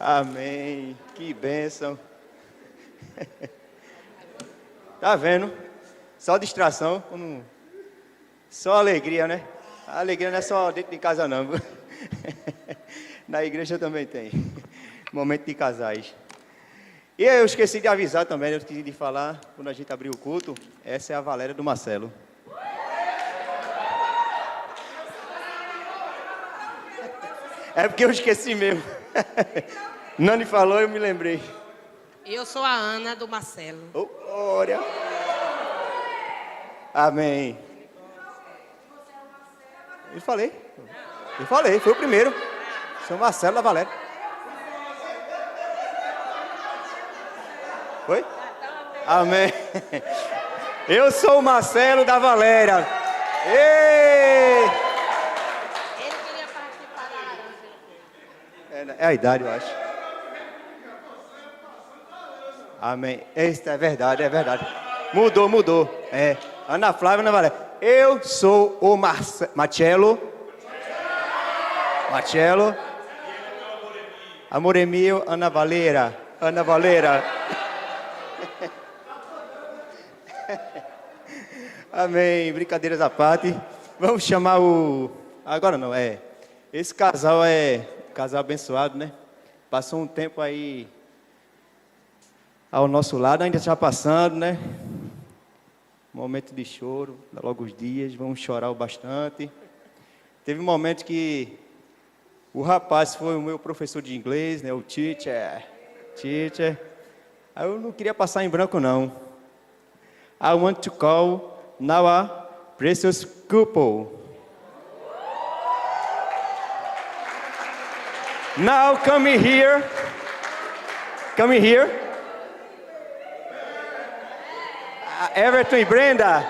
Amém. Que bênção. Tá vendo? Só distração, só alegria, né? A alegria não é só dentro de casa, não. Na igreja também tem. Momento de casais. E eu esqueci de avisar também, eu esqueci de falar, quando a gente abriu o culto, essa é a Valéria do Marcelo. É porque eu esqueci mesmo. Nani falou, eu me lembrei. Eu sou a Ana do Marcelo. Oh, glória. Amém. Eu falei, foi o primeiro. Sou Marcelo da Valéria. Foi? Amém. Eu sou o Marcelo da Valéria. Ei! Ele queria participar da É a idade, eu acho. Amém. Isso é verdade, é verdade. Mudou. É. Ana Flávia, Ana Valéria. Eu sou o Marcelo. Amoremio, Ana Valera. Amém. Brincadeiras à parte. Vamos chamar o... Agora não, esse casal é um casal abençoado, né? Passou um tempo aí ao nosso lado, ainda está passando, né? Momento de choro, dá logo os dias, vamos chorar bastante. Teve um momento que o rapaz foi o meu professor de inglês, né? O teacher. Aí eu não queria passar em branco, não. I want to call now a precious couple. Now come here. Everton e Brenda.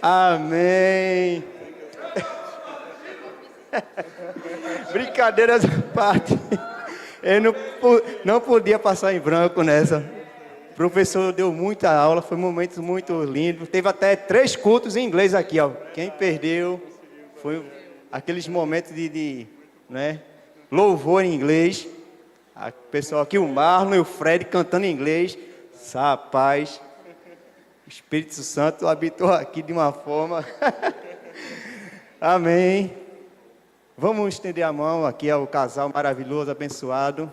Amém. Brincadeiras à parte. Eu não podia passar em branco nessa. O professor deu muita aula, foi um momento muito lindo. Teve até 3 cultos em inglês aqui, ó. Quem perdeu foi aqueles momentos de né, louvor em inglês. O pessoal aqui, o Marlon e o Fred cantando em inglês. Rapaz, o Espírito Santo habitou aqui de uma forma. Amém. Vamos estender a mão aqui ao casal maravilhoso, abençoado.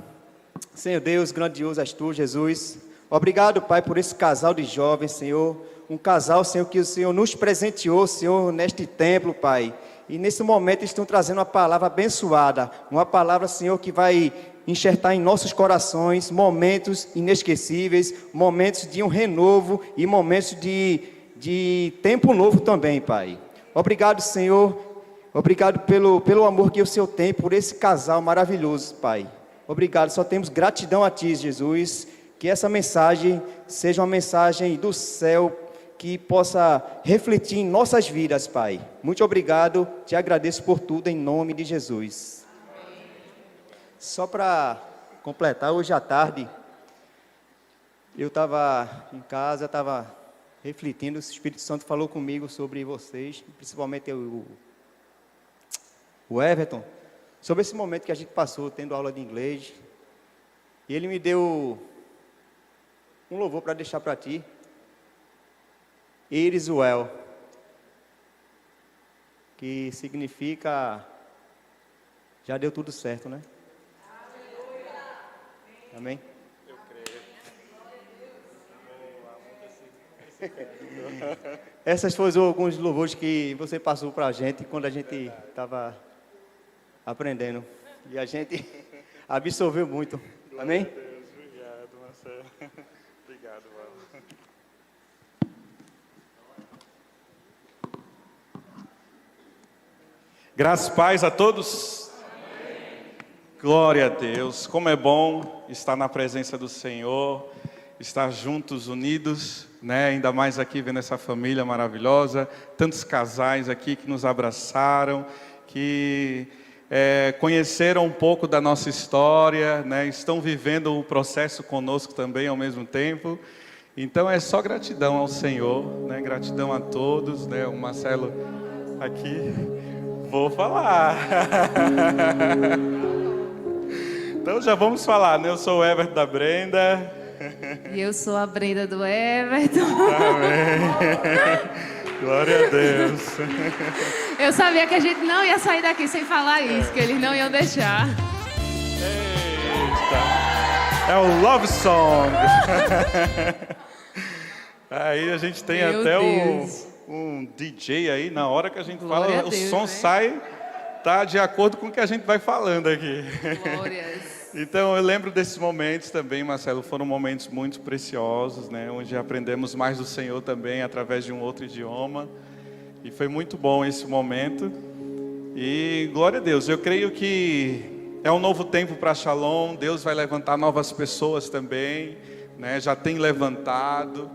Senhor Deus, grandioso és tu, Jesus. Obrigado, Pai, por esse casal de jovens, Senhor. Um casal, Senhor, que o Senhor nos presenteou, Senhor, neste templo, Pai. E nesse momento estão trazendo uma palavra abençoada. Uma palavra, Senhor, que vai enxertar em nossos corações momentos inesquecíveis, momentos de um renovo e momentos de tempo novo também, Pai. Obrigado, Senhor. Obrigado pelo amor que o Senhor tem por esse casal maravilhoso, Pai. Obrigado, só temos gratidão a Ti, Jesus. Que essa mensagem seja uma mensagem do céu que possa refletir em nossas vidas, Pai. Muito obrigado, te agradeço por tudo em nome de Jesus. Só para completar, hoje à tarde, eu estava em casa, estava refletindo, o Espírito Santo falou comigo sobre vocês, principalmente o Everton, sobre esse momento que a gente passou tendo aula de inglês. E ele me deu um louvor para deixar para ti. It is well, que significa já deu tudo certo, né? Amém? Eu creio. Essas foram alguns louvores que você passou para a gente quando a gente estava aprendendo. E a gente absorveu muito. Amém? Obrigado, Marcelo. Obrigado, Val. Graças e paz a todos. Amém. Glória a Deus. Como é bom estar na presença do Senhor, estar juntos, unidos, né? Ainda mais aqui vendo essa família maravilhosa, tantos casais aqui que nos abraçaram, que conheceram um pouco da nossa história, né? Estão vivendo o processo conosco também ao mesmo tempo. Então é só gratidão ao Senhor, né? Gratidão a todos, né? O Marcelo aqui, vou falar. Então já vamos falar, né? Eu sou o Everton da Brenda. E eu sou a Brenda do Everton. Amém. Glória a Deus. Eu sabia que a gente não ia sair daqui sem falar isso, que eles não iam deixar. Eita. É o Love Song. Aí a gente tem Meu até Deus. um DJ aí, na hora que a gente Glória fala, a Deus, o som né? sai, tá de acordo com o que a gente vai falando aqui. Glórias. Então eu lembro desses momentos também, Marcelo, foram momentos muito preciosos, né? Onde aprendemos mais do Senhor também através de um outro idioma. E foi muito bom esse momento. E glória a Deus, eu creio que é um novo tempo para Shalom. Deus vai levantar novas pessoas também, né? Já tem levantado.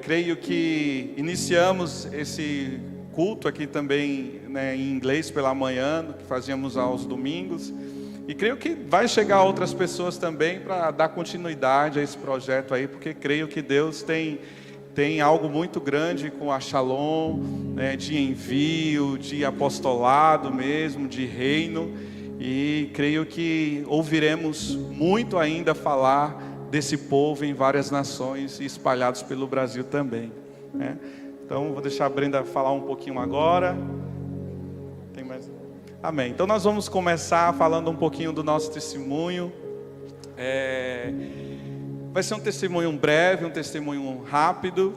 Creio que iniciamos esse culto aqui também, né, em inglês pela manhã, que fazíamos aos domingos. E creio que vai chegar outras pessoas também para dar continuidade a esse projeto aí, porque creio que Deus tem algo muito grande com a Shalom, né, de envio, de apostolado mesmo, de reino. E creio que ouviremos muito ainda falar desse povo em várias nações e espalhados pelo Brasil também, né? Então vou deixar a Brenda falar um pouquinho agora. Tem mais? Amém. Então nós vamos começar falando um pouquinho do nosso testemunho. Vai ser um testemunho breve, um testemunho rápido.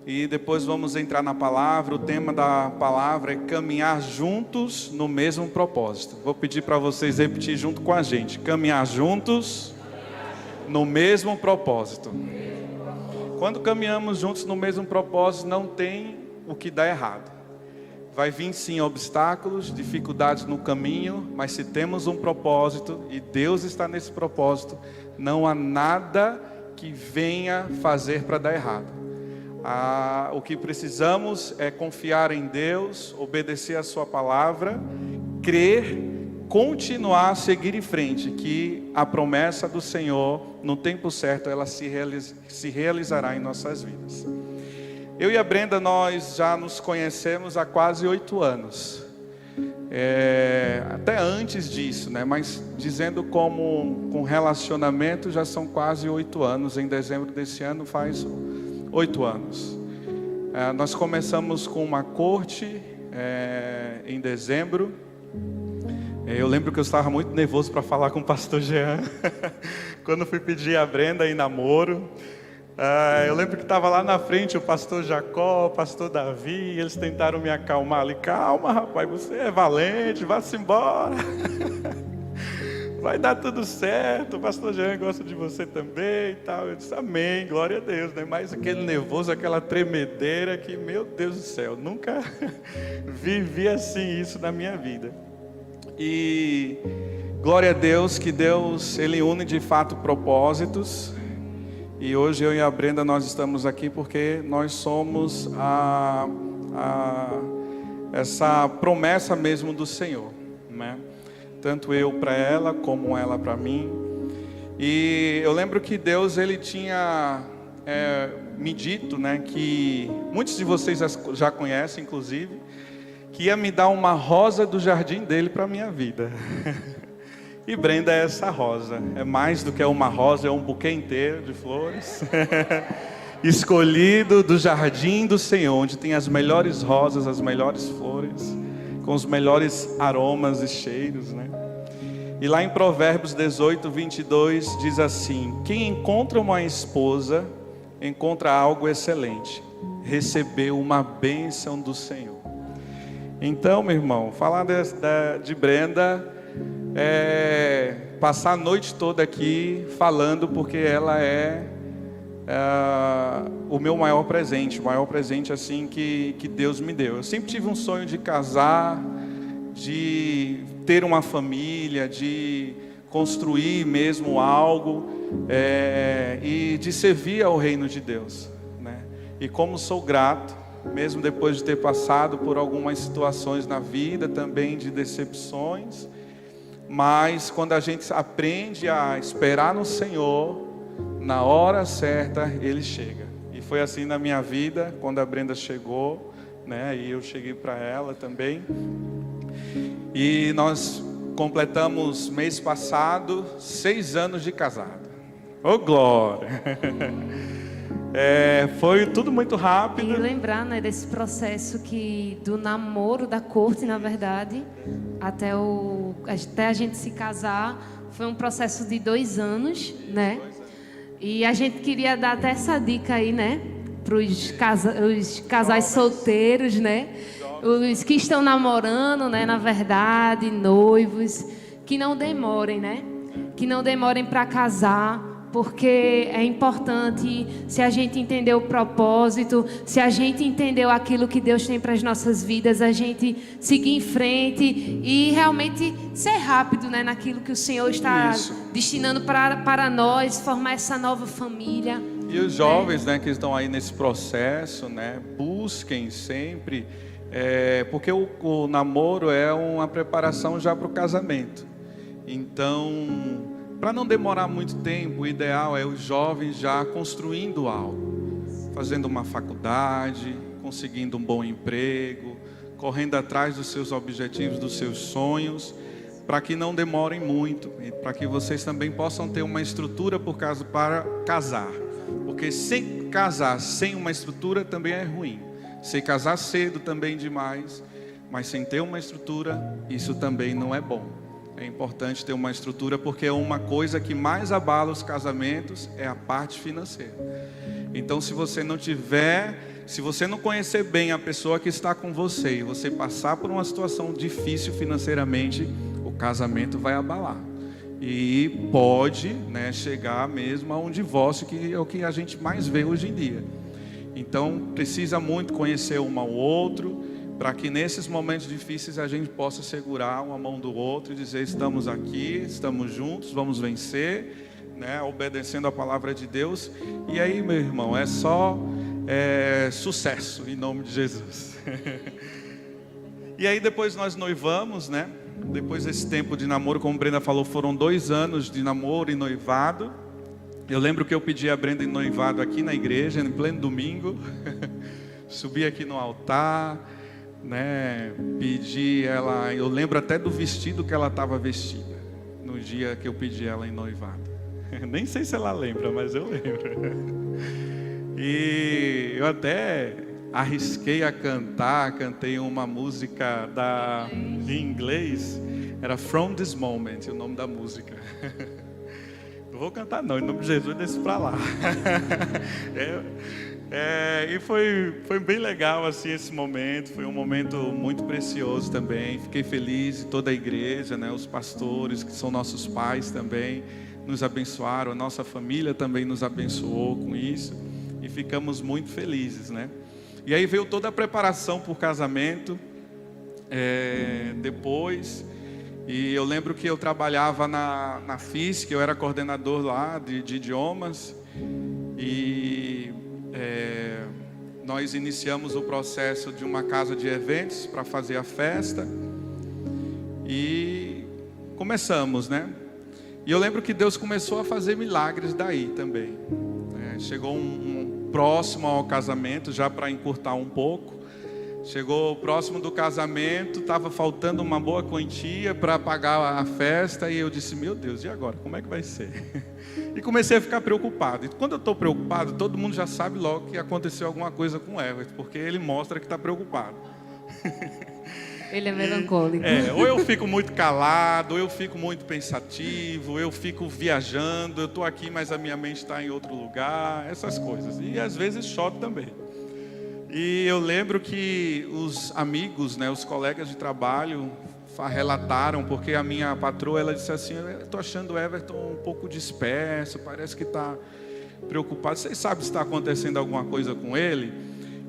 E depois vamos entrar na palavra. O tema da palavra é caminhar juntos no mesmo propósito. Vou pedir para vocês repetir junto com a gente. Caminhar juntos no mesmo propósito. Quando caminhamos juntos no mesmo propósito, não tem o que dar errado. Vai vir sim obstáculos, dificuldades no caminho, mas se temos um propósito e Deus está nesse propósito, não há nada que venha fazer para dar errado. O que precisamos é confiar em Deus, obedecer a sua palavra, crer, continuar a seguir em frente, que a promessa do Senhor, no tempo certo, ela se realizará em nossas vidas. Eu e a Brenda, nós já nos conhecemos há quase 8 anos. Até antes disso, né? Mas dizendo como com relacionamento, já são quase 8 anos. Em dezembro desse ano faz 8 anos. Nós começamos com uma corte em dezembro. Eu lembro que eu estava muito nervoso para falar com o pastor Jean, quando fui pedir a Brenda em namoro. Eu lembro que estava lá na frente o pastor Jacó, o pastor Davi, eles tentaram me acalmar ali. Calma, rapaz, você é valente, vá-se embora. Vai dar tudo certo, o pastor Jean gosta de você também e tal. Eu disse, amém, glória a Deus, né? Mas aquele nervoso, aquela tremedeira que, meu Deus do céu, nunca vivi assim isso na minha vida. E glória a Deus, que Deus, Ele une de fato propósitos. E hoje eu e a Brenda, nós estamos aqui porque nós somos essa promessa mesmo do Senhor, né? Tanto eu para ela, como ela para mim. E eu lembro que Deus, Ele tinha me dito, né, que muitos de vocês já conhecem, inclusive, que ia me dar uma rosa do jardim dele para a minha vida. E Brenda é essa rosa. É mais do que uma rosa, é um buquê inteiro de flores. Escolhido do jardim do Senhor, onde tem as melhores rosas, as melhores flores, com os melhores aromas e cheiros, né? E lá em Provérbios 18, 22, diz assim: quem encontra uma esposa, encontra algo excelente, recebeu uma bênção do Senhor. Então, meu irmão, falar de Brenda passar a noite toda aqui falando, porque ela é o meu maior presente assim que Deus me deu. Eu sempre tive um sonho de casar, de ter uma família, de construir mesmo algo, e de servir ao reino de Deus, né? E como sou grato, mesmo depois de ter passado por algumas situações na vida, também de decepções, mas quando a gente aprende a esperar no Senhor, na hora certa Ele chega. E foi assim na minha vida, quando a Brenda chegou, né? E eu cheguei para ela também. E nós completamos mês passado 6 anos de casado. Ô, glória! Foi tudo muito rápido. E lembrar, né, desse processo do namoro, da corte, na verdade, até a gente se casar, foi um processo de 2 anos, né? E a gente queria dar até essa dica aí, né, para os casais solteiros, né? Os que estão namorando, né, na verdade, noivos, que não demorem, né? Que não demorem para casar. Porque é importante, se a gente entender o propósito, se a gente entendeu aquilo que Deus tem para as nossas vidas, a gente seguir em frente e realmente ser rápido, né, naquilo que o Senhor está destinando para nós, formar essa nova família. E os jovens, né, que estão aí nesse processo, né, busquem sempre, porque o namoro é uma preparação já para o casamento. Então, para não demorar muito tempo, o ideal é os jovens já construindo algo, fazendo uma faculdade, conseguindo um bom emprego, correndo atrás dos seus objetivos, dos seus sonhos, para que não demorem muito e para que vocês também possam ter uma estrutura para casar. Porque sem casar sem uma estrutura também é ruim. Se casar cedo também demais, mas sem ter uma estrutura, isso também não é bom. É importante ter uma estrutura, porque uma coisa que mais abala os casamentos é a parte financeira. Então, se você não conhecer bem a pessoa que está com você, e você passar por uma situação difícil financeiramente, o casamento vai abalar. E pode, né, chegar mesmo a um divórcio, que é o que a gente mais vê hoje em dia. Então, precisa muito conhecer um ao outro, para que nesses momentos difíceis a gente possa segurar uma mão do outro e dizer: estamos aqui, estamos juntos, vamos vencer, né, obedecendo a palavra de Deus. E aí, meu irmão, é só sucesso, em nome de Jesus. E aí depois nós noivamos, né? Depois desse tempo de namoro, como Brenda falou, foram 2 anos de namoro e noivado. Eu lembro que eu pedi a Brenda em noivado aqui na igreja, em pleno domingo. Subi aqui no altar, né, pedi ela, eu lembro até do vestido que ela estava vestida no dia que eu pedi ela em noivado. Nem sei se ela lembra, mas eu lembro. E eu até arrisquei a cantar, cantei uma música em inglês, era From This Moment, o nome da música. Não vou cantar não, em nome de Jesus, deixa pra lá. E foi bem legal assim esse momento, foi um momento muito precioso também. Fiquei feliz, toda a igreja, né, os pastores que são nossos pais também nos abençoaram, a nossa família também nos abençoou com isso e ficamos muito felizes, né? E aí veio toda a preparação para o casamento, depois, e eu lembro que eu trabalhava na FISC, eu era coordenador lá de idiomas, e nós iniciamos o processo de uma casa de eventos para fazer a festa e começamos, né? E eu lembro que Deus começou a fazer milagres daí também. Chegou um próximo ao casamento, já para encurtar um pouco. Chegou próximo do casamento, estava faltando uma boa quantia para pagar a festa, e eu disse: meu Deus, e agora? Como é que vai ser? E comecei a ficar preocupado. E quando eu estou preocupado, todo mundo já sabe logo que aconteceu alguma coisa com o Everton, porque ele mostra que está preocupado. Ele é melancólico. Ou eu fico muito calado, ou eu fico muito pensativo, ou eu fico viajando, eu estou aqui, mas a minha mente está em outro lugar, essas coisas. E às vezes choro também. E eu lembro que os amigos, né, os colegas de trabalho relataram, porque a minha patroa, ela disse assim: eu estou achando o Everton um pouco disperso, parece que está preocupado. Vocês sabem se está acontecendo alguma coisa com ele?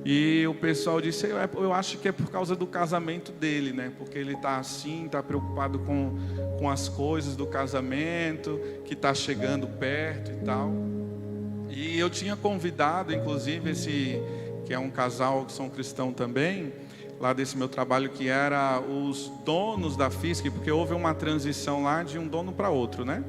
E o pessoal disse: eu acho que é por causa do casamento dele, né? Porque ele está assim, está preocupado com as coisas do casamento, que está chegando perto e tal. E eu tinha convidado, inclusive, que é um casal que são cristãos também, lá desse meu trabalho, que era os donos da FISC, porque houve uma transição lá de um dono para outro, né?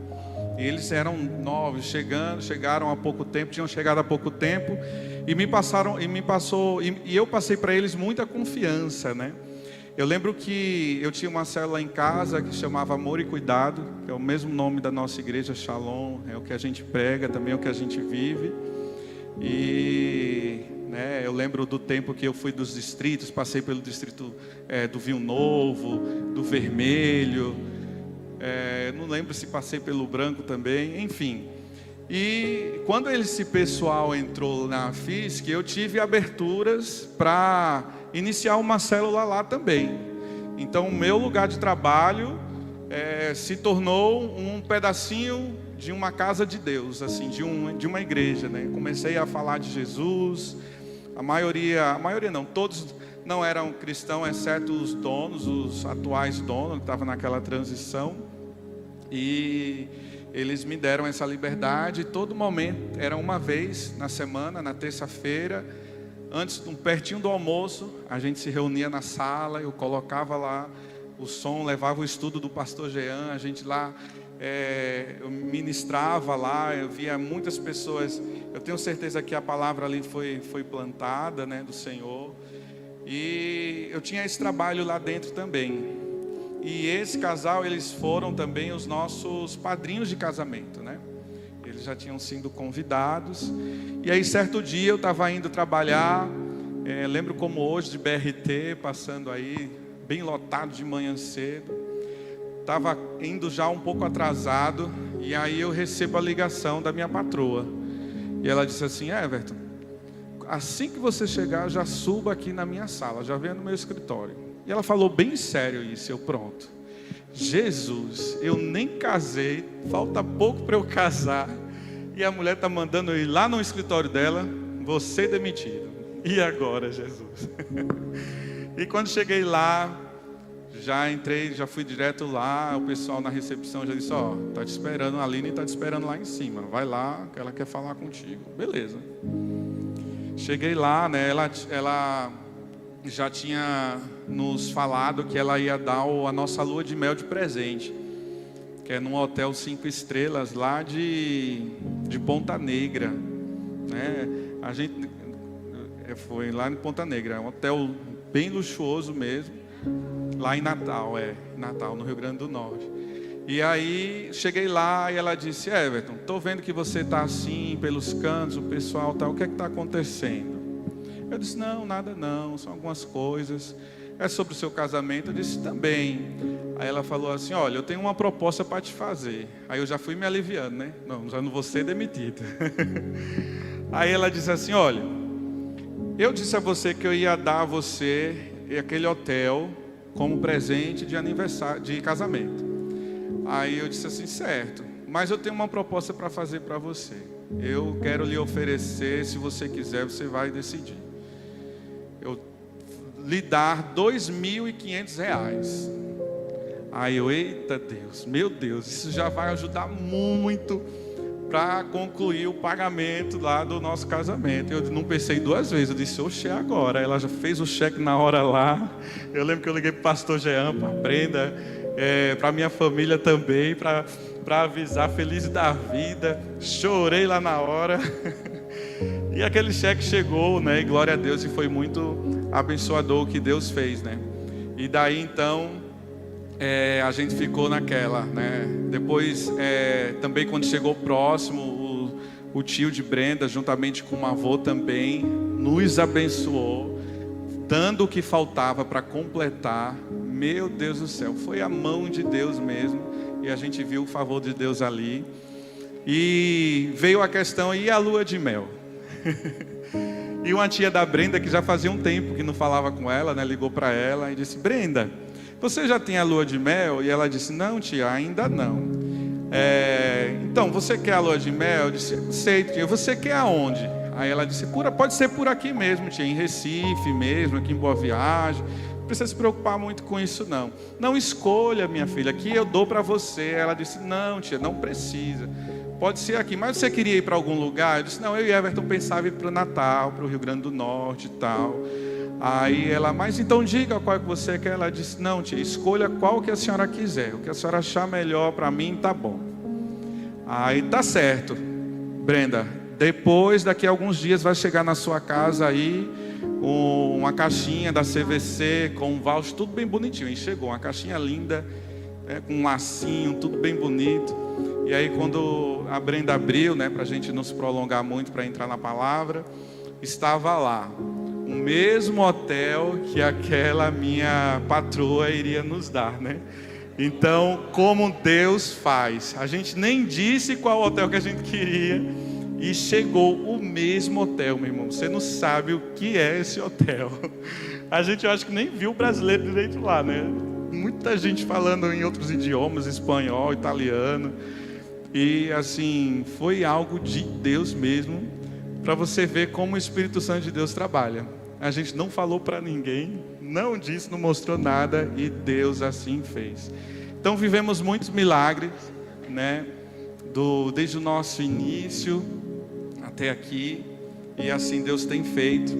E eles eram novos, chegaram há pouco tempo, tinham chegado há pouco tempo, e eu passei para eles muita confiança, né? Eu lembro que eu tinha uma célula em casa que chamava Amor e Cuidado, que é o mesmo nome da nossa igreja, Shalom, é o que a gente prega, também é o que a gente vive. E eu lembro do tempo que eu fui dos distritos, passei pelo distrito do Vinho Novo, do Vermelho, não lembro se passei pelo Branco também, enfim. E quando esse pessoal entrou na FISC, eu tive aberturas para iniciar uma célula lá também. Então o meu lugar de trabalho se tornou um pedacinho de uma casa de Deus, assim, de uma igreja, né? Comecei a falar de Jesus. A maioria não, todos não eram cristãos, exceto os donos, os atuais donos, que estavam naquela transição. E eles me deram essa liberdade. Todo momento, era uma vez na semana, na terça-feira, pertinho do almoço, a gente se reunia na sala, eu colocava lá o som, levava o estudo do pastor Jean, a gente lá, eu ministrava lá, eu via muitas pessoas. Eu tenho certeza que a palavra ali foi plantada, né, do Senhor. E eu tinha esse trabalho lá dentro também. E esse casal, eles foram também os nossos padrinhos de casamento, né? Eles já tinham sido convidados. E aí, certo dia, eu estava indo trabalhar, lembro como hoje, de BRT, passando aí, bem lotado de manhã cedo. Estava indo já um pouco atrasado, e aí eu recebo a ligação da minha patroa. E ela disse assim: Everton, assim que você chegar, já suba aqui na minha sala, já venha no meu escritório. E ela falou bem sério isso, eu pronto. Jesus, eu nem casei, falta pouco para eu casar. E a mulher está mandando eu ir lá no escritório dela, você demitido. E agora, Jesus? E quando cheguei lá, já entrei, já fui direto lá, o pessoal na recepção já disse: ó, tá te esperando, a Aline está te esperando lá em cima, vai lá que ela quer falar contigo. Beleza. Cheguei lá, né, ela já tinha nos falado que ela ia dar a nossa lua de mel de presente, que é num hotel 5 estrelas lá de Ponta Negra, né? A gente foi lá em Ponta Negra, é um hotel bem luxuoso mesmo, lá em Natal, no Rio Grande do Norte. E aí cheguei lá e ela disse: Everton, estou vendo que você está assim pelos cantos, o pessoal tal, o que é que está acontecendo? Eu disse: não, nada não, são algumas coisas. É sobre o seu casamento? Eu disse: também. Aí ela falou assim: olha, eu tenho uma proposta para te fazer. Aí eu já fui me aliviando, né? Não, já não vou ser demitida. Aí ela disse assim: olha, eu disse a você que eu ia dar a você aquele hotel como presente de aniversário, de casamento. Aí eu disse assim: certo, mas eu tenho uma proposta para fazer para você. Eu quero lhe oferecer, se você quiser, você vai decidir. Eu lhe dar R$2.500. Aí eu: eita Deus, meu Deus, isso já vai ajudar muito para concluir o pagamento lá do nosso casamento. Eu não pensei duas vezes, eu disse: oxe, agora. Ela já fez o cheque na hora lá. Eu lembro que eu liguei para o pastor Jean, para a Brenda, para a minha família também, para avisar, feliz da vida. Chorei lá na hora. E aquele cheque chegou, né? E glória a Deus, e foi muito abençoador o que Deus fez, né? E daí então a gente ficou naquela, né? Depois também, quando chegou próximo, o tio de Brenda, juntamente com o avô também, nos abençoou, dando o que faltava para completar. Meu Deus do céu, foi a mão de Deus mesmo, e a gente viu o favor de Deus ali. E veio a questão: e a lua de mel? E uma tia da Brenda, que já fazia um tempo que não falava com ela, né, ligou para ela e disse: Brenda, você já tem a lua de mel? E ela disse: não, tia, ainda não. Então, você quer a lua de mel? Eu disse: sei, tia. Você quer aonde? Aí ela disse: pode ser por aqui mesmo, tia, em Recife mesmo, aqui em Boa Viagem. Não precisa se preocupar muito com isso, não. Não, escolha, minha filha, aqui eu dou para você. Ela disse: não, tia, não precisa. Pode ser aqui, mas você queria ir para algum lugar? Eu disse: não, eu e Everton pensava em ir para o Natal, para o Rio Grande do Norte e tal. Aí ela: mas então diga qual é que você quer. Ela disse: não, tia, escolha qual que a senhora quiser. O que a senhora achar melhor para mim, tá bom. Aí: tá certo, Brenda. Depois, daqui a alguns dias, vai chegar na sua casa aí uma caixinha da CVC com um voucher, tudo bem bonitinho. E chegou uma caixinha linda, com um lacinho, tudo bem bonito. E aí quando a Brenda abriu, para a gente não se prolongar muito para entrar na palavra, estava lá o mesmo hotel que aquela minha patroa iria nos dar, Então, como Deus faz, a gente nem disse qual hotel que a gente queria e chegou o mesmo hotel, meu irmão. Você não sabe o que é esse hotel. A gente, eu acho que nem viu o brasileiro direito lá, Muita gente falando em outros idiomas, espanhol, italiano. E assim, foi algo de Deus mesmo, para você ver como o Espírito Santo de Deus trabalha. A gente não falou para ninguém, não disse, não mostrou nada, e Deus assim fez. Então vivemos muitos milagres, desde o nosso início até aqui, e assim Deus tem feito,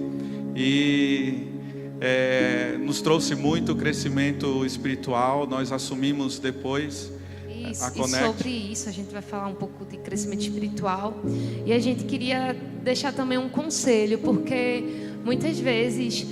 e nos trouxe muito crescimento espiritual. Nós assumimos depois e sobre isso a gente vai falar um pouco de crescimento espiritual, e a gente queria deixar também um conselho, porque muitas vezes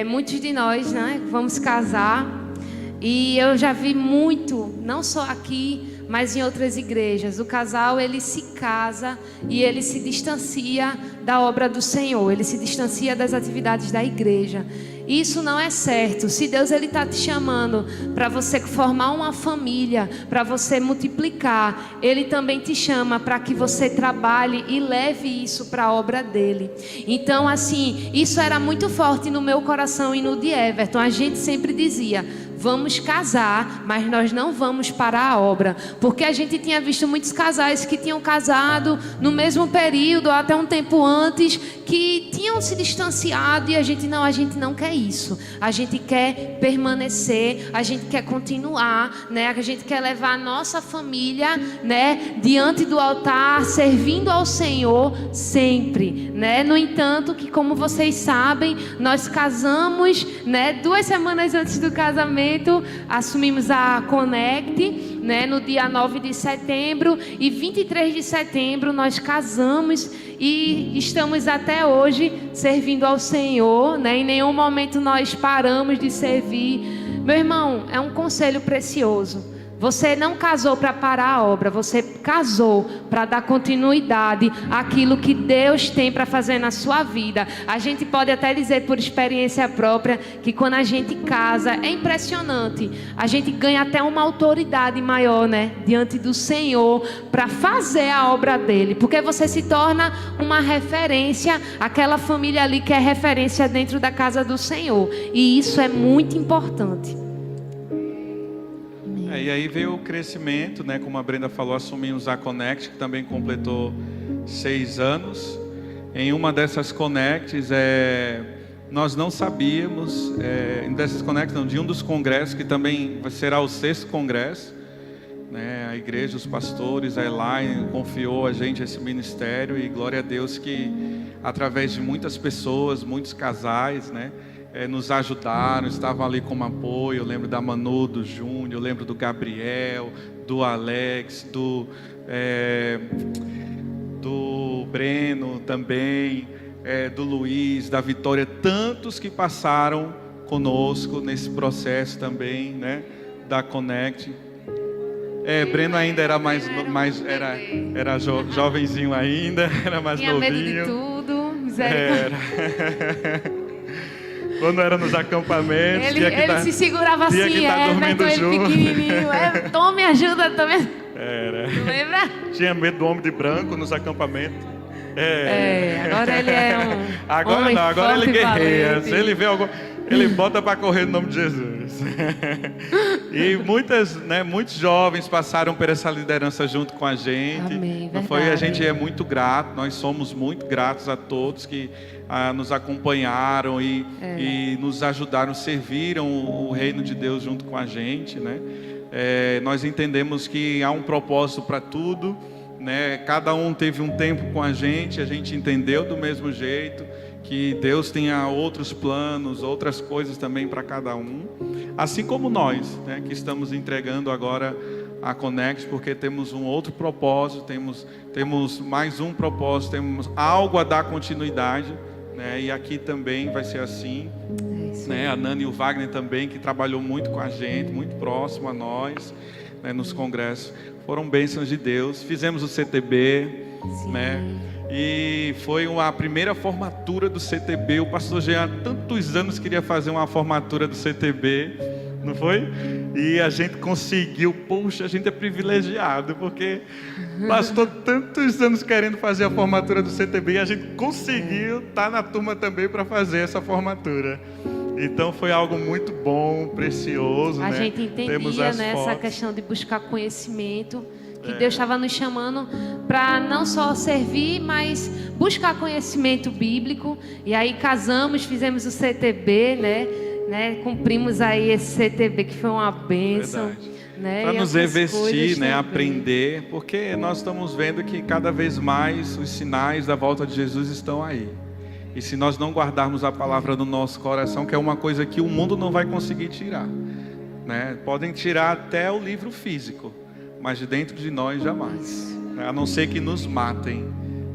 muitos de nós vamos casar, e eu já vi muito, não só aqui, mas em outras igrejas, o casal ele se casa e ele se distancia da obra do Senhor, ele se distancia das atividades da igreja. Isso não é certo. Se Deus ele está te chamando para você formar uma família, para você multiplicar, Ele também te chama para que você trabalhe e leve isso para a obra dele. Então assim, isso era muito forte no meu coração e no de Everton. A gente sempre dizia: vamos casar, mas nós não vamos parar a obra. Porque a gente tinha visto muitos casais que tinham casado no mesmo período, ou até um tempo antes, que tinham se distanciado, e a gente não quer isso. A gente quer permanecer, a gente quer continuar, a gente quer levar a nossa família, diante do altar, servindo ao Senhor sempre, No entanto, que como vocês sabem, nós casamos, 2 semanas antes do casamento, assumimos a Connect, no dia 9 de setembro, e 23 de setembro nós casamos e estamos até hoje servindo ao Senhor, Em nenhum momento nós paramos de servir. Meu irmão, é um conselho precioso. Você não casou para parar a obra, você casou para dar continuidade àquilo que Deus tem para fazer na sua vida. A gente pode até dizer por experiência própria que quando a gente casa, é impressionante. A gente ganha até uma autoridade maior, diante do Senhor, para fazer a obra dele. Porque você se torna uma referência, aquela família ali que é referência dentro da casa do Senhor. E isso é muito importante. E aí veio o crescimento, como a Brenda falou, assumimos a Connect, que também completou 6 anos. Em uma dessas Connects, nós não sabíamos, dessas Connects não, de um dos congressos, que também será o 6º congresso, a igreja, os pastores, a Elaine confiou a gente esse ministério, e glória a Deus que através de muitas pessoas, muitos casais, nos ajudaram, estavam ali como apoio. Eu lembro da Manu, do Júnior, eu lembro do Gabriel, do Alex, do Breno também, do Luiz, da Vitória, tantos que passaram conosco nesse processo também, da Connect. Breno ainda era era jovenzinho ainda, era mais tinha novinho. Tinha medo de tudo, misericórdia. Quando era nos acampamentos, ele se segurava assim, Everton, ele pequenininho, Tom, me ajuda também. Era. Não lembra? Tinha medo do homem de branco nos acampamentos. Agora ele é um agora homem não, agora forte, ele guerreia. valente. Se ele vê algum, ele bota para correr no nome de Jesus. E muitos jovens passaram por essa liderança junto com a gente. Amém, não foi? A gente é muito grato, nós somos muito gratos a todos que nos acompanharam e nos ajudaram, serviram o reino de Deus junto com a gente, nós entendemos que há um propósito para tudo, cada um teve um tempo com a gente entendeu do mesmo jeito, que Deus tenha outros planos, outras coisas também para cada um, assim como nós, que estamos entregando agora a Connect, porque temos um outro propósito, temos mais um propósito, temos algo a dar continuidade, né? E aqui também vai ser assim, né? A Nani e o Wagner também, que trabalhou muito com a gente, muito próximo a nós, né? Nos congressos, foram bênçãos de Deus. Fizemos o CTB, né? E foi a primeira formatura do CTB. O pastor Jean há tantos anos queria fazer uma formatura do CTB, não foi? E a gente conseguiu. Poxa, a gente é privilegiado, porque passou tantos anos querendo fazer a formatura do CTB e a gente conseguiu estar na turma também para fazer essa formatura. Então foi algo muito bom, precioso, A né? gente entendia, né, essa questão de buscar conhecimento, que Deus estava nos chamando para não só servir, mas buscar conhecimento bíblico. E aí casamos, fizemos o CTB, né? Cumprimos aí esse CTB, que foi uma bênção. Né? Para nos revestir, né? Aprender, porque nós estamos vendo que cada vez mais os sinais da volta de Jesus estão aí. E se nós não guardarmos a palavra no nosso coração, que é uma coisa que o mundo não vai conseguir tirar, né? Podem tirar até o livro físico, mas de dentro de nós jamais, né? A não ser que nos matem,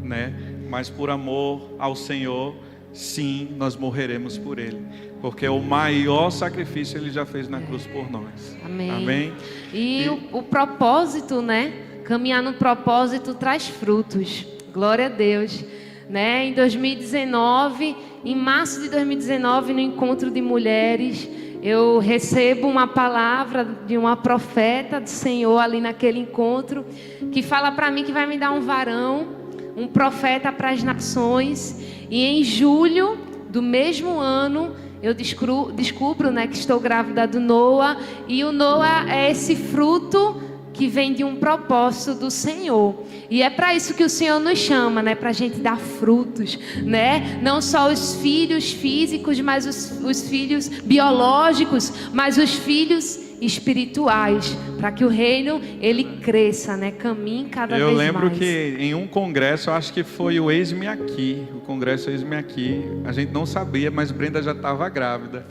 né? Mas por amor ao Senhor, sim, nós morreremos por Ele, porque o maior sacrifício Ele já fez na cruz por nós. Amém. Amém? E o propósito, né? Caminhar no propósito traz frutos. Glória a Deus. Né? Em 2019, em março de 2019, no encontro de mulheres, eu recebo uma palavra de uma profeta do Senhor ali naquele encontro, que fala para mim que vai me dar um varão, um profeta para as nações. E em julho do mesmo ano, eu descubro, né, que estou grávida do Noah. E o Noah é esse fruto que vem de um propósito do Senhor. E é para isso que o Senhor nos chama, né? Para a gente dar frutos, né? Não só os filhos físicos, mas os filhos biológicos, mas os filhos espirituais, para que o reino, ele cresça, né? Caminhe cada vez mais. Eu lembro que em um congresso, eu acho que foi o Eis-me Aqui, o congresso Eis-me Aqui, a gente não sabia, mas Brenda já estava grávida.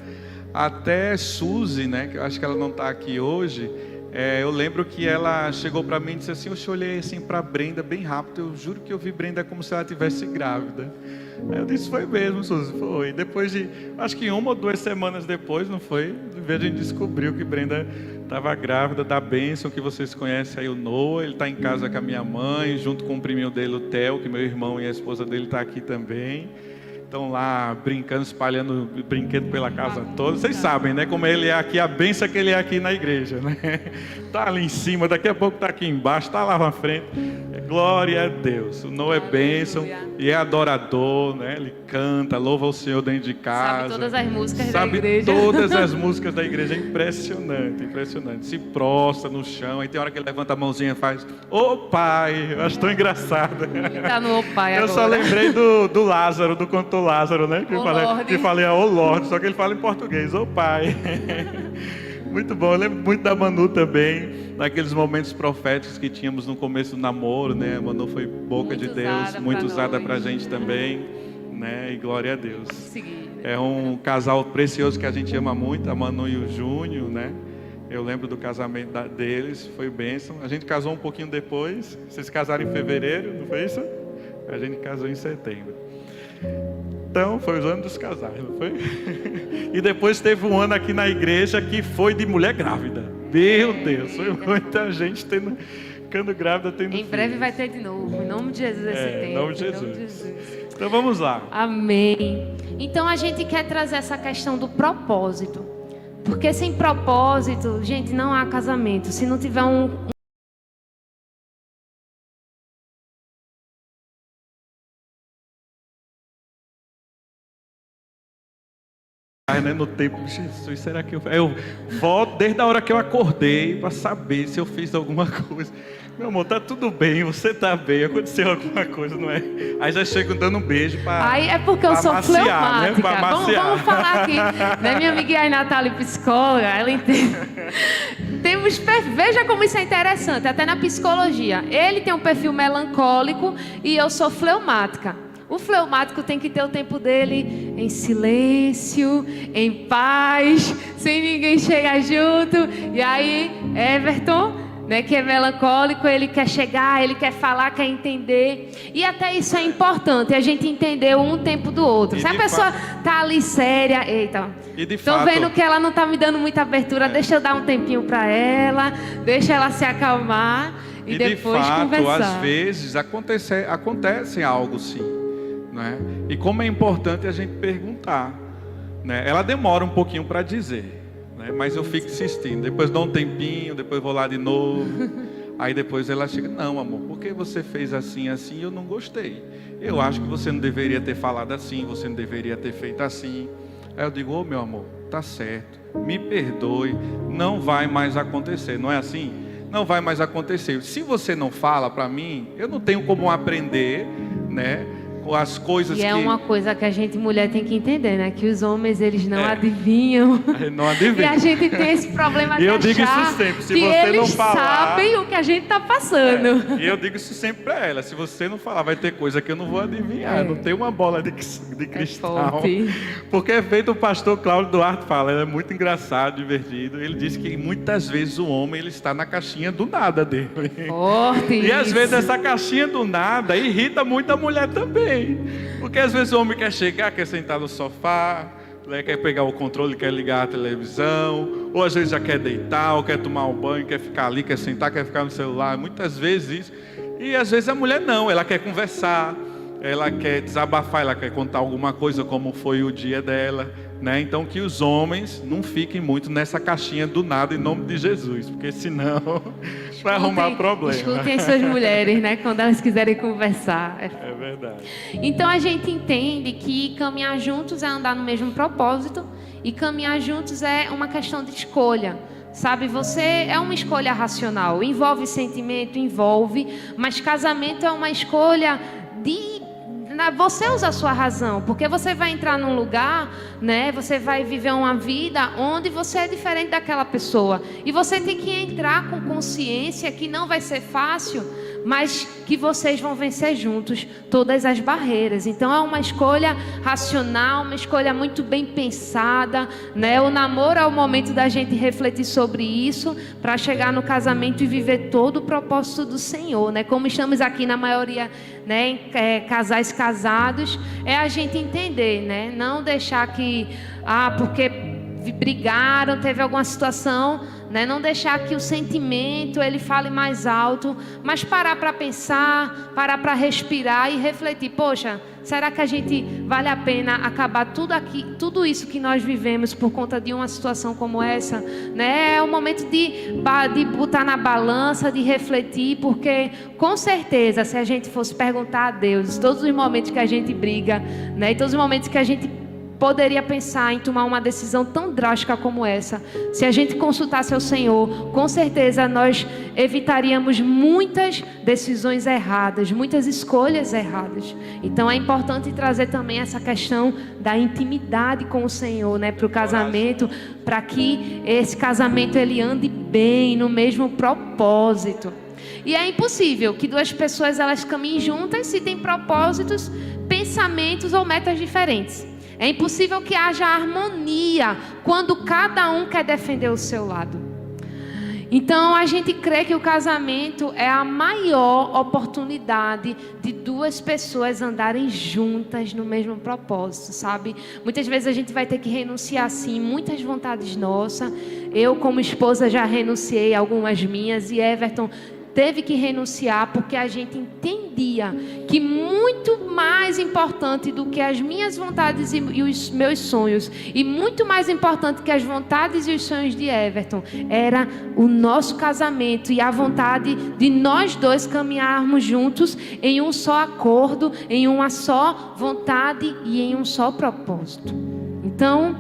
Até Suzy, né? Que eu acho que ela não está aqui hoje. Eu lembro que ela chegou para mim e disse assim: eu olhei assim para Brenda bem rápido, eu juro que eu vi Brenda como se ela estivesse grávida. Eu disse: foi mesmo, Suzy, foi. Depois de, acho que 1 ou 2 semanas depois, não foi? A gente descobriu que Brenda estava grávida da bênção que vocês conhecem aí, o Noah. Ele está em casa com a minha mãe, junto com o priminho dele, o Theo, que meu irmão e a esposa dele estão aqui também. Estão lá brincando, espalhando brinquedo pela casa toda. Vocês sabem, né? Como ele é aqui, a bênção que ele é aqui na igreja, né? Está ali em cima, daqui a pouco está aqui embaixo, está lá na frente. Glória a Deus. O Noah é bênção e é adorador, né? Ele canta, louva o Senhor dentro de casa. Sabe todas as músicas da Sabe igreja. todas as músicas da igreja. É impressionante, impressionante. Se prostra no chão, aí tem hora que ele levanta a mãozinha e faz: ô Pai, eu acho tão engraçado. Tá no ô Pai agora. Eu só lembrei do Lázaro, do cantor Lázaro, né? Que falei, ô Lorde, só que ele fala em português: ô Pai. Muito bom. Eu lembro muito da Manu também, naqueles momentos proféticos que tínhamos no começo do namoro, né? A Manu foi boca de Deus, muito usada pra gente também, né? E glória a Deus. É um casal precioso que a gente ama muito, a Manu e o Júnior, né? Eu lembro do casamento deles, foi bênção. A gente casou um pouquinho depois. Vocês casaram em fevereiro, não foi isso? A gente casou em setembro. Então, foi os anos dos casais, não foi? E depois teve um ano aqui na igreja que foi de mulher grávida. Meu Deus, foi muita gente ficando grávida, tendo Em breve vai ter de novo, em nome de Jesus esse tempo. Em nome de Jesus. Então vamos lá. Amém. Então a gente quer trazer essa questão do propósito. Porque sem propósito, gente, não há casamento. Se não tiver no tempo, Jesus, será que eu volto desde a hora que eu acordei para saber se eu fiz alguma coisa. Meu amor, tá tudo bem, você tá bem, aconteceu alguma coisa, não é? Aí já chego dando um beijo para aí é porque eu sou maciar, fleumática, né? Vamos falar aqui, né? Minha amiga aí, Natália, psicóloga, ela entende. Veja como isso é interessante, até na psicologia. Ele tem um perfil melancólico e eu sou fleumática. O fleumático tem que ter o tempo dele em silêncio, em paz, sem ninguém chegar junto. E aí, Everton, né, que é melancólico, ele quer chegar, ele quer falar, quer entender. E até isso é importante, a gente entender um tempo do outro. E Se a pessoa tá ali séria, eita, tô vendo que ela não tá me dando muita abertura, deixa eu dar um tempinho para ela, deixa ela se acalmar e depois de fato, conversar. Às vezes acontece algo sim, né? E como é importante a gente perguntar, né? Ela demora um pouquinho para dizer, né? Mas eu fico insistindo, depois dou um tempinho, depois vou lá de novo. Aí depois ela chega, não amor, por que você fez assim, assim, eu não gostei. Eu acho que você não deveria ter falado assim, você não deveria ter feito assim. Aí eu digo, meu amor, tá certo, me perdoe, não vai mais acontecer, não é assim? Não vai mais acontecer. Se você não fala para mim, eu não tenho como aprender, né? As coisas e é que... uma coisa que a gente, mulher, tem que entender, né? Que os homens, eles não adivinham. Não adivinham. E a gente tem esse problema de eu digo achar isso sempre, se que você eles não falar, sabem o que a gente está passando. E eu digo isso sempre para ela, se você não falar, vai ter coisa que eu não vou adivinhar. Não tem uma bola de cristal. Porque é feito, o pastor Cláudio Duarte fala, ele é muito engraçado, divertido. Ele diz que muitas vezes o homem, ele está na caixinha do nada dele. Forte e às isso. vezes essa caixinha do nada irrita muito a mulher também. Porque às vezes o homem quer chegar, quer sentar no sofá, quer pegar o controle, quer ligar a televisão, ou às vezes já quer deitar, ou quer tomar um banho, quer ficar ali, quer sentar, quer ficar no celular, muitas vezes isso. E às vezes a mulher não, ela quer conversar, ela quer desabafar, ela quer contar alguma coisa, como foi o dia dela, né? Então que os homens não fiquem muito nessa caixinha do nada, em nome de Jesus, porque senão vai arrumar problema. Escutem suas mulheres, né? Quando elas quiserem conversar. É verdade. Então a gente entende que caminhar juntos é andar no mesmo propósito, e caminhar juntos é uma questão de escolha. Sabe, você é uma escolha racional, envolve sentimento, envolve, mas casamento é uma escolha de você usa a sua razão, porque você vai entrar num lugar, né? Você vai viver uma vida onde você é diferente daquela pessoa, e você tem que entrar com consciência que não vai ser fácil, mas que vocês vão vencer juntos todas as barreiras. Então é uma escolha racional, uma escolha muito bem pensada, né? O namoro é o momento da gente refletir sobre isso, para chegar no casamento e viver todo o propósito do Senhor, né? Como estamos aqui na maioria, né, casais casados, é a gente entender, né? Não deixar que, porque brigaram, teve alguma situação, né? Não deixar que o sentimento ele fale mais alto, mas parar para pensar, parar para respirar e refletir. Poxa, será que a gente vale a pena acabar tudo isso que nós vivemos por conta de uma situação como essa, né? É o momento de botar na balança, de refletir, porque com certeza, se a gente fosse perguntar a Deus todos os momentos que a gente briga, né, e todos os momentos que a gente poderia pensar em tomar uma decisão tão drástica como essa, se a gente consultasse ao Senhor, com certeza nós evitaríamos muitas decisões erradas, muitas escolhas erradas. Então é importante trazer também essa questão da intimidade com o Senhor, né, para o casamento, para que esse casamento ele ande bem, no mesmo propósito. E é impossível que duas pessoas elas caminhem juntas se têm propósitos, pensamentos ou metas diferentes. É impossível que haja harmonia quando cada um quer defender o seu lado. Então a gente crê que o casamento é a maior oportunidade de duas pessoas andarem juntas no mesmo propósito, sabe? Muitas vezes a gente vai ter que renunciar sim, muitas vontades nossas. Eu como esposa já renunciei a algumas minhas, e Everton teve que renunciar, porque a gente entendia que muito mais importante do que as minhas vontades e os meus sonhos, e muito mais importante que as vontades e os sonhos de Everton, era o nosso casamento e a vontade de nós dois caminharmos juntos em um só acordo, em uma só vontade e em um só propósito. Então,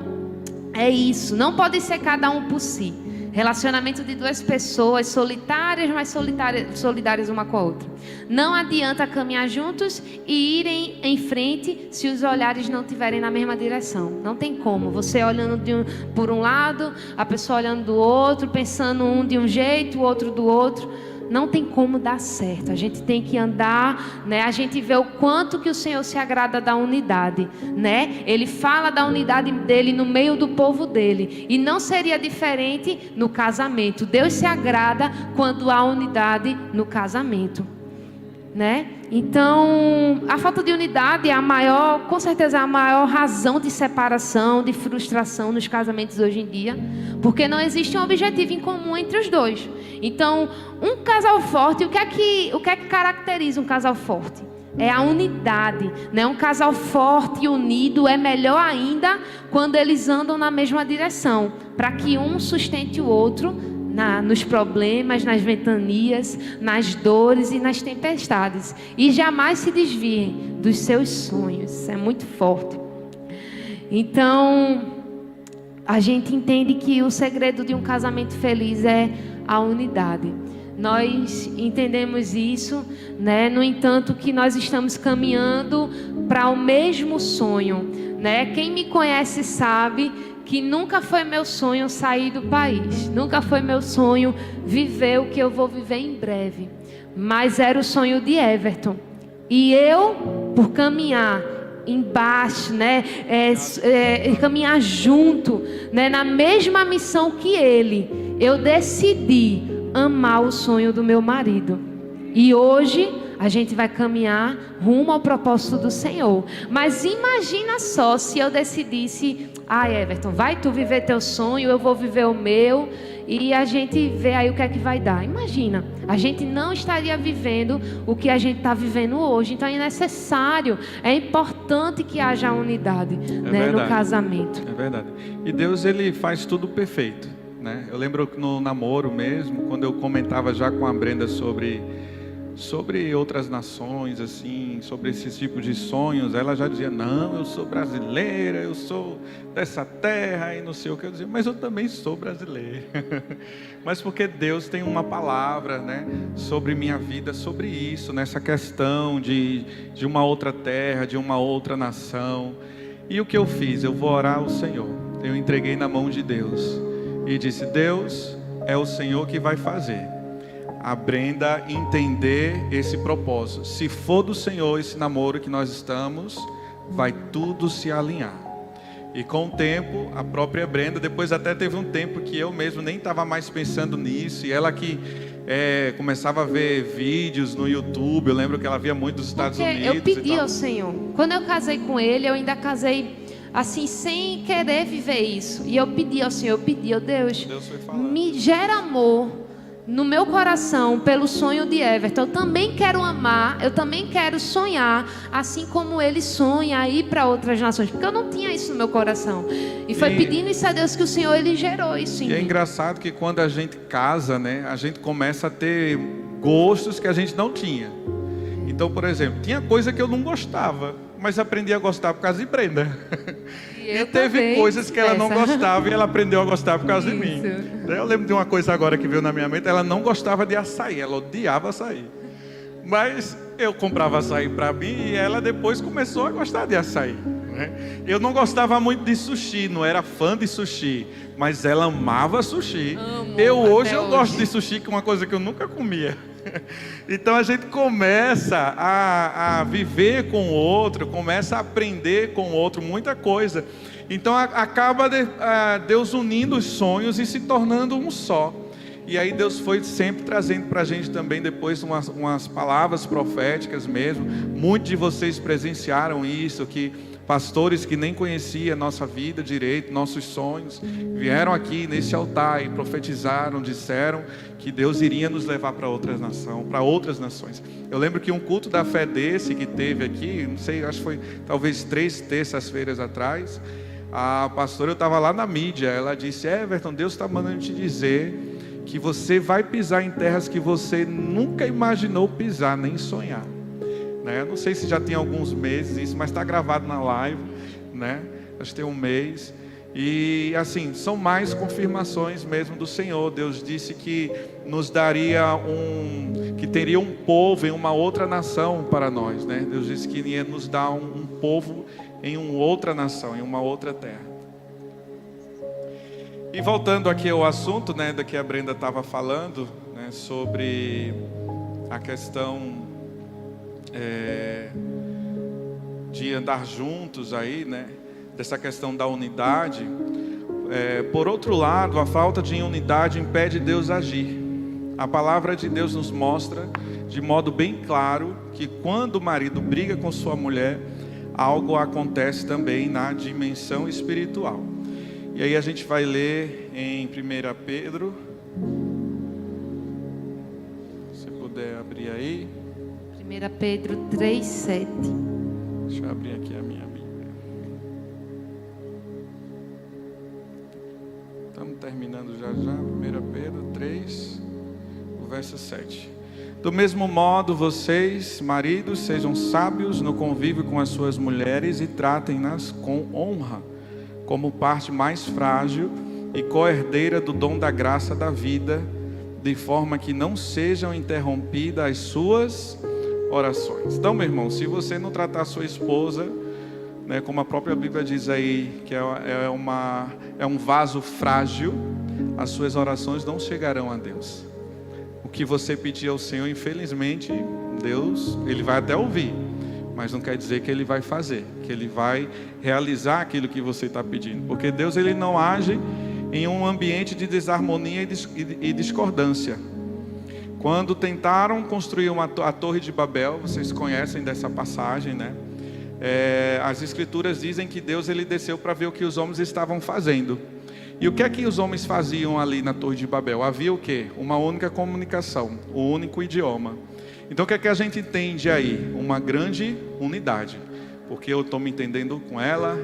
é isso. Não pode ser cada um por si. Relacionamento de duas pessoas solitárias, mas solidárias uma com a outra. Não adianta caminhar juntos e irem em frente se os olhares não estiverem na mesma direção. Não tem como. Você olhando por um lado, a pessoa olhando do outro, pensando um de um jeito, o outro do outro. não tem como dar certo. A gente tem que andar, né? A gente vê o quanto que o Senhor se agrada da unidade, né? Ele fala da unidade dele no meio do povo dele. E não seria diferente no casamento. Deus se agrada quando há unidade no casamento, né? Então, a falta de unidade é a maior, com certeza, a maior razão de separação, de frustração nos casamentos hoje em dia, porque não existe um objetivo em comum entre os dois. Então, um casal forte, o que é que caracteriza um casal forte? É a unidade, né? Um casal forte e unido é melhor ainda quando eles andam na mesma direção, para que um sustente o outro nos problemas, nas ventanias, nas dores e nas tempestades, e jamais se desviem dos seus sonhos. Isso é muito forte. Então, a gente entende que o segredo de um casamento feliz é a unidade. Nós entendemos isso, né? No entanto, que nós estamos caminhando para o mesmo sonho, né? Quem me conhece sabe que nunca foi meu sonho sair do país, nunca foi meu sonho viver o que eu vou viver em breve, mas era o sonho de Everton. E eu, por caminhar embaixo, né, caminhar junto, né, na mesma missão que ele, eu decidi amar o sonho do meu marido. E hoje a gente vai caminhar rumo ao propósito do Senhor. Mas imagina só se eu decidisse: Everton, vai tu viver teu sonho, eu vou viver o meu, e a gente vê aí o que é que vai dar. Imagina, a gente não estaria vivendo o que a gente está vivendo hoje. Então é necessário, é importante que haja unidade, né, no casamento. É verdade. E Deus, ele faz tudo perfeito, né? Eu lembro no namoro mesmo, quando eu comentava já com a Brenda sobre outras nações, assim, sobre esses tipos de sonhos, ela já dizia: não, eu sou brasileira, eu sou dessa terra e não sei o que. Eu dizia: mas eu também sou brasileira. Mas porque Deus tem uma palavra, né, sobre minha vida, sobre isso, nessa questão de uma outra terra, de uma outra nação. E o que eu fiz? Eu vou orar ao Senhor. Eu entreguei na mão de Deus e disse: Deus, é o Senhor que vai fazer a Brenda entender esse propósito. Se for do Senhor esse namoro que nós estamos, vai tudo se alinhar. E com o tempo, a própria Brenda, depois até teve um tempo que eu mesmo nem estava mais pensando nisso, e ela que começava a ver vídeos no YouTube. Eu lembro que ela via muito dos Estados Unidos. Eu pedi ao Senhor, quando eu casei com ele, eu ainda casei assim, sem querer viver isso, e eu pedi ao Senhor, Deus me gera amor no meu coração pelo sonho de Everton. Eu também quero amar, eu também quero sonhar assim como ele sonha, a ir para outras nações, porque eu não tinha isso no meu coração. E foi pedindo isso a Deus que o Senhor, ele gerou isso em mim. É engraçado que quando a gente casa, né, a gente começa a ter gostos que a gente não tinha. Então, por exemplo, tinha coisa que eu não gostava, mas aprendi a gostar por causa de Brenda. E teve coisas que ela não gostava e ela aprendeu a gostar por causa de mim. Eu lembro de uma coisa agora que veio na minha mente: ela não gostava de açaí, ela odiava açaí. Mas eu comprava açaí para mim e ela depois começou a gostar de açaí, né? Eu não gostava muito de sushi, não era fã de sushi, mas ela amava sushi. Hoje eu gosto de sushi, que é uma coisa que eu nunca comia. Então a gente começa a viver com o outro, começa a aprender com o outro muita coisa. Então acaba Deus unindo os sonhos e se tornando um só. E aí Deus foi sempre trazendo para a gente também depois umas palavras proféticas mesmo. Muitos de vocês presenciaram isso, que pastores que nem conheciam a nossa vida direito, nossos sonhos, vieram aqui nesse altar e profetizaram, disseram que Deus iria nos levar para outras nações. Eu lembro que um culto da fé desse que teve aqui, não sei, acho que foi talvez 3 terças-feiras atrás, a pastora, eu estava lá na mídia, ela disse: Everton, Deus está mandando te dizer que você vai pisar em terras que você nunca imaginou pisar, nem sonhar. Eu não sei se já tem alguns meses isso, mas está gravado na live, né? Acho que tem um mês. E assim, são mais confirmações mesmo do Senhor. Deus disse que nos daria que teria um povo em uma outra nação para nós, né? Deus disse que ia nos dar um povo em uma outra nação, em uma outra terra. E voltando aqui ao assunto, né, da que a Brenda estava falando, né, né, sobre a questão de andar juntos aí, né, dessa questão da unidade. Por outro lado, a falta de unidade impede Deus agir. A palavra de Deus nos mostra de modo bem claro que quando o marido briga com sua mulher, algo acontece também na dimensão espiritual. E aí a gente vai ler em 1 Pedro, se puder abrir aí. 1 Pedro 3:7. Deixa eu abrir aqui a minha Bíblia. Estamos terminando já. 1 Pedro 3, o verso 7. Do mesmo modo, vocês, maridos, sejam sábios no convívio com as suas mulheres e tratem-nas com honra, como parte mais frágil e co-herdeira do dom da graça da vida, de forma que não sejam interrompidas as suas orações. Então, meu irmão, se você não tratar a sua esposa, né, como a própria Bíblia diz aí, que é um vaso frágil, as suas orações não chegarão a Deus. O que você pedir ao Senhor, infelizmente, Deus, Ele vai até ouvir, mas não quer dizer que Ele vai fazer, que Ele vai realizar aquilo que você está pedindo. Porque Deus, Ele não age em um ambiente de desarmonia e discordância. Quando tentaram construir a Torre de Babel, vocês conhecem dessa passagem, né? As Escrituras dizem que Deus, Ele desceu para ver o que os homens estavam fazendo. E o que é que os homens faziam ali na Torre de Babel? Havia o quê? Uma única comunicação, um único idioma. Então o que é que a gente entende aí? Uma grande unidade. Porque eu estou me entendendo com ela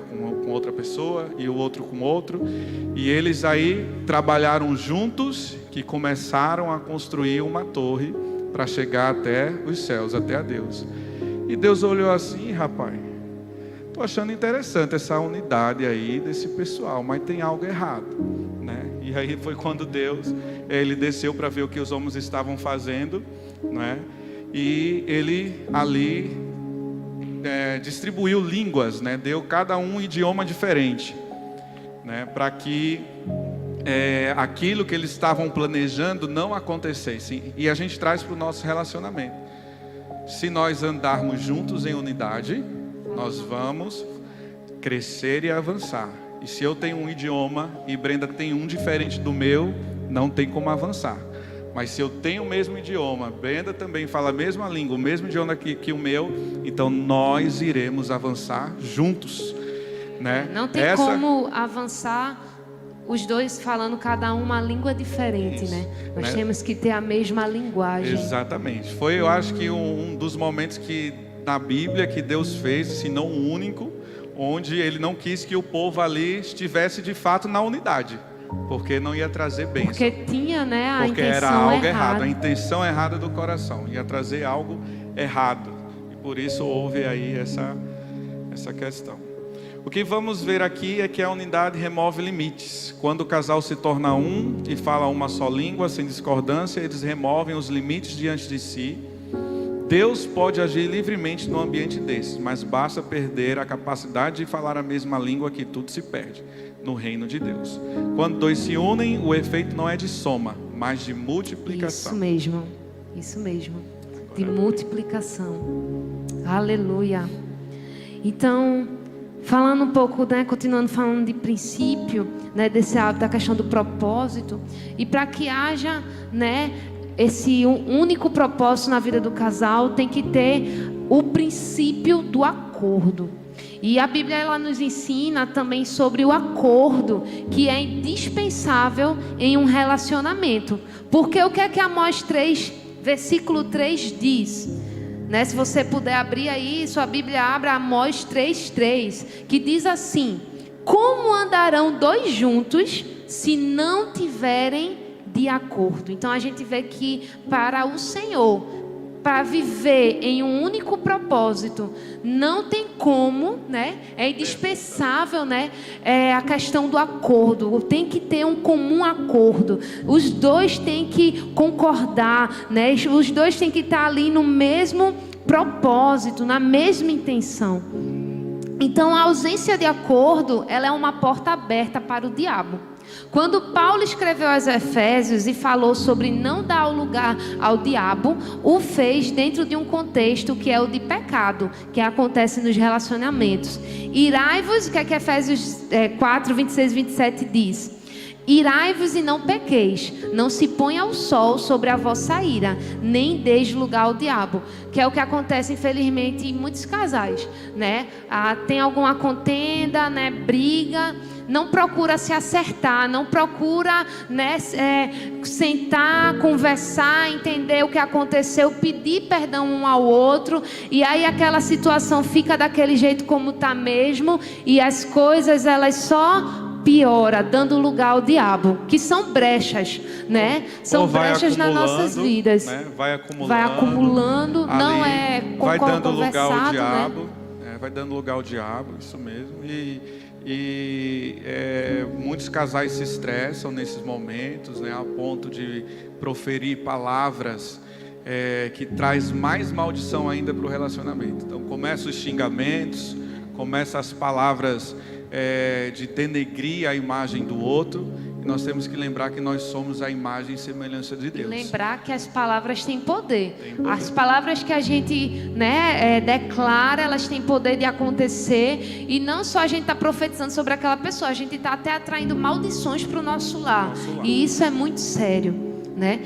com outra pessoa, e o outro com outro. E eles aí trabalharam juntos, que começaram a construir uma torre para chegar até os céus, até a Deus. E Deus olhou assim, rapaz, estou achando interessante essa unidade aí desse pessoal, mas tem algo errado, né? E aí foi quando Deus, Ele desceu para ver o que os homens estavam fazendo, né? E Ele ali distribuiu línguas, né? Deu cada um idioma diferente, né? Para que aquilo que eles estavam planejando não acontecesse. E a gente traz para o nosso relacionamento. Se nós andarmos juntos em unidade, nós vamos crescer e avançar. E se eu tenho um idioma e Brenda tem um diferente do meu, não tem como avançar. Mas se eu tenho o mesmo idioma, Brenda também fala a mesma língua, o mesmo idioma que o meu, então nós iremos avançar juntos, né? Não tem como avançar os dois falando cada uma língua diferente, né? Nós temos que ter a mesma linguagem. Exatamente. Foi, eu acho que um dos momentos que na Bíblia que Deus fez, se não o único, onde Ele não quis que o povo ali estivesse de fato na unidade, porque não ia trazer bênção. Porque tinha, né, a porque intenção era algo errada. errado, a intenção errada do coração, ia trazer algo errado. E por isso houve aí essa questão. O que vamos ver aqui é que a unidade remove limites. Quando o casal se torna um e fala uma só língua, sem discordância, eles removem os limites diante de si. Deus pode agir livremente no ambiente desse, mas basta perder a capacidade de falar a mesma língua que tudo se perde no reino de Deus. Quando dois se unem, o efeito não é de soma, mas de multiplicação. Isso mesmo, de multiplicação. Aleluia. Então, falando um pouco, né, continuando falando de princípio, né, da questão do propósito, e para que haja, né, esse único propósito na vida do casal, tem que ter o princípio do acordo. E a Bíblia, ela nos ensina também sobre o acordo, que é indispensável em um relacionamento. Porque o que é que Amós 3, versículo 3 diz? Né? Se você puder abrir aí, sua Bíblia, abra Amós 3:3, que diz assim: como andarão dois juntos se não tiverem de acordo? Então a gente vê que para o Senhor, para viver em um único propósito, não tem como, né? É indispensável, né? A questão do acordo. Tem que ter um comum acordo. Os dois têm que concordar, né? Os dois têm que estar ali no mesmo propósito, na mesma intenção. Então a ausência de acordo, ela é uma porta aberta para o diabo. Quando Paulo escreveu aos Efésios e falou sobre não dar lugar ao diabo, o fez dentro de um contexto que é o de pecado, que acontece nos relacionamentos. Irai-vos, o que é que Efésios 4, 26 e 27 diz? Irai-vos e não pequeis, não se ponha o sol sobre a vossa ira, nem deis lugar ao diabo, que é o que acontece infelizmente em muitos casais, né? Tem alguma contenda, né? Briga, não procura se acertar, não procura, né, sentar, conversar, entender o que aconteceu, pedir perdão um ao outro, e aí aquela situação fica daquele jeito como está mesmo, e as coisas elas só piora, dando lugar ao diabo, que são brechas, né? São brechas nas nossas vidas. Né? Vai acumulando, ali, não é vai dando lugar ao conversado, diabo, né? Vai dando lugar ao diabo, isso mesmo. Muitos casais se estressam nesses momentos, né? A ponto de proferir palavras que traz mais maldição ainda para o relacionamento. Então começam os xingamentos, começam as palavras de denegrir a imagem do outro, e nós temos que lembrar que nós somos a imagem e semelhança de Deus. Lembrar que as palavras têm poder. As palavras que a gente, né, declara, elas têm poder de acontecer, e não só a gente está profetizando sobre aquela pessoa, a gente está até atraindo maldições para o nosso lar, e isso é muito sério. Né?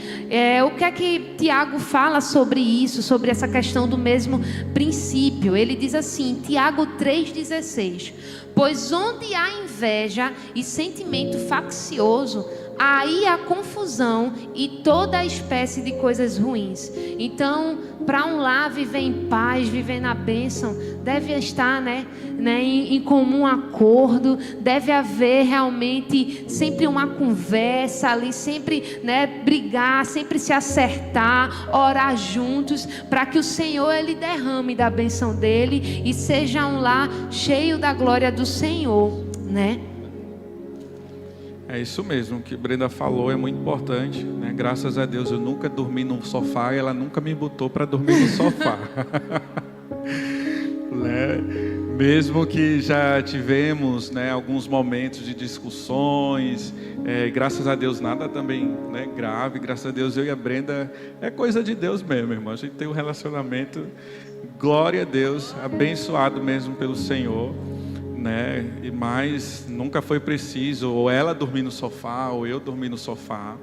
O que é que Tiago fala sobre isso, sobre essa questão do mesmo princípio? Ele diz assim, Tiago 3,16: pois onde há inveja e sentimento faccioso, aí há confusão e toda espécie de coisas ruins. Então, para um lar viver em paz, viver na bênção, deve estar, né, em comum acordo, deve haver realmente sempre uma conversa ali, sempre, né, brigar, sempre se acertar, orar juntos, para que o Senhor ele derrame da bênção dele e seja um lar cheio da glória do Senhor, né? É isso mesmo, o que Brenda falou é muito importante, né? Graças a Deus eu nunca dormi no sofá e ela nunca me botou para dormir no sofá. Né? Mesmo que já tivemos, né, alguns momentos de discussões, graças a Deus nada também, né, grave, graças a Deus eu e a Brenda, é coisa de Deus mesmo, irmão. A gente tem um relacionamento, glória a Deus, abençoado mesmo pelo Senhor. Né? Mas nunca foi preciso ou ela dormir no sofá ou eu dormir no sofá,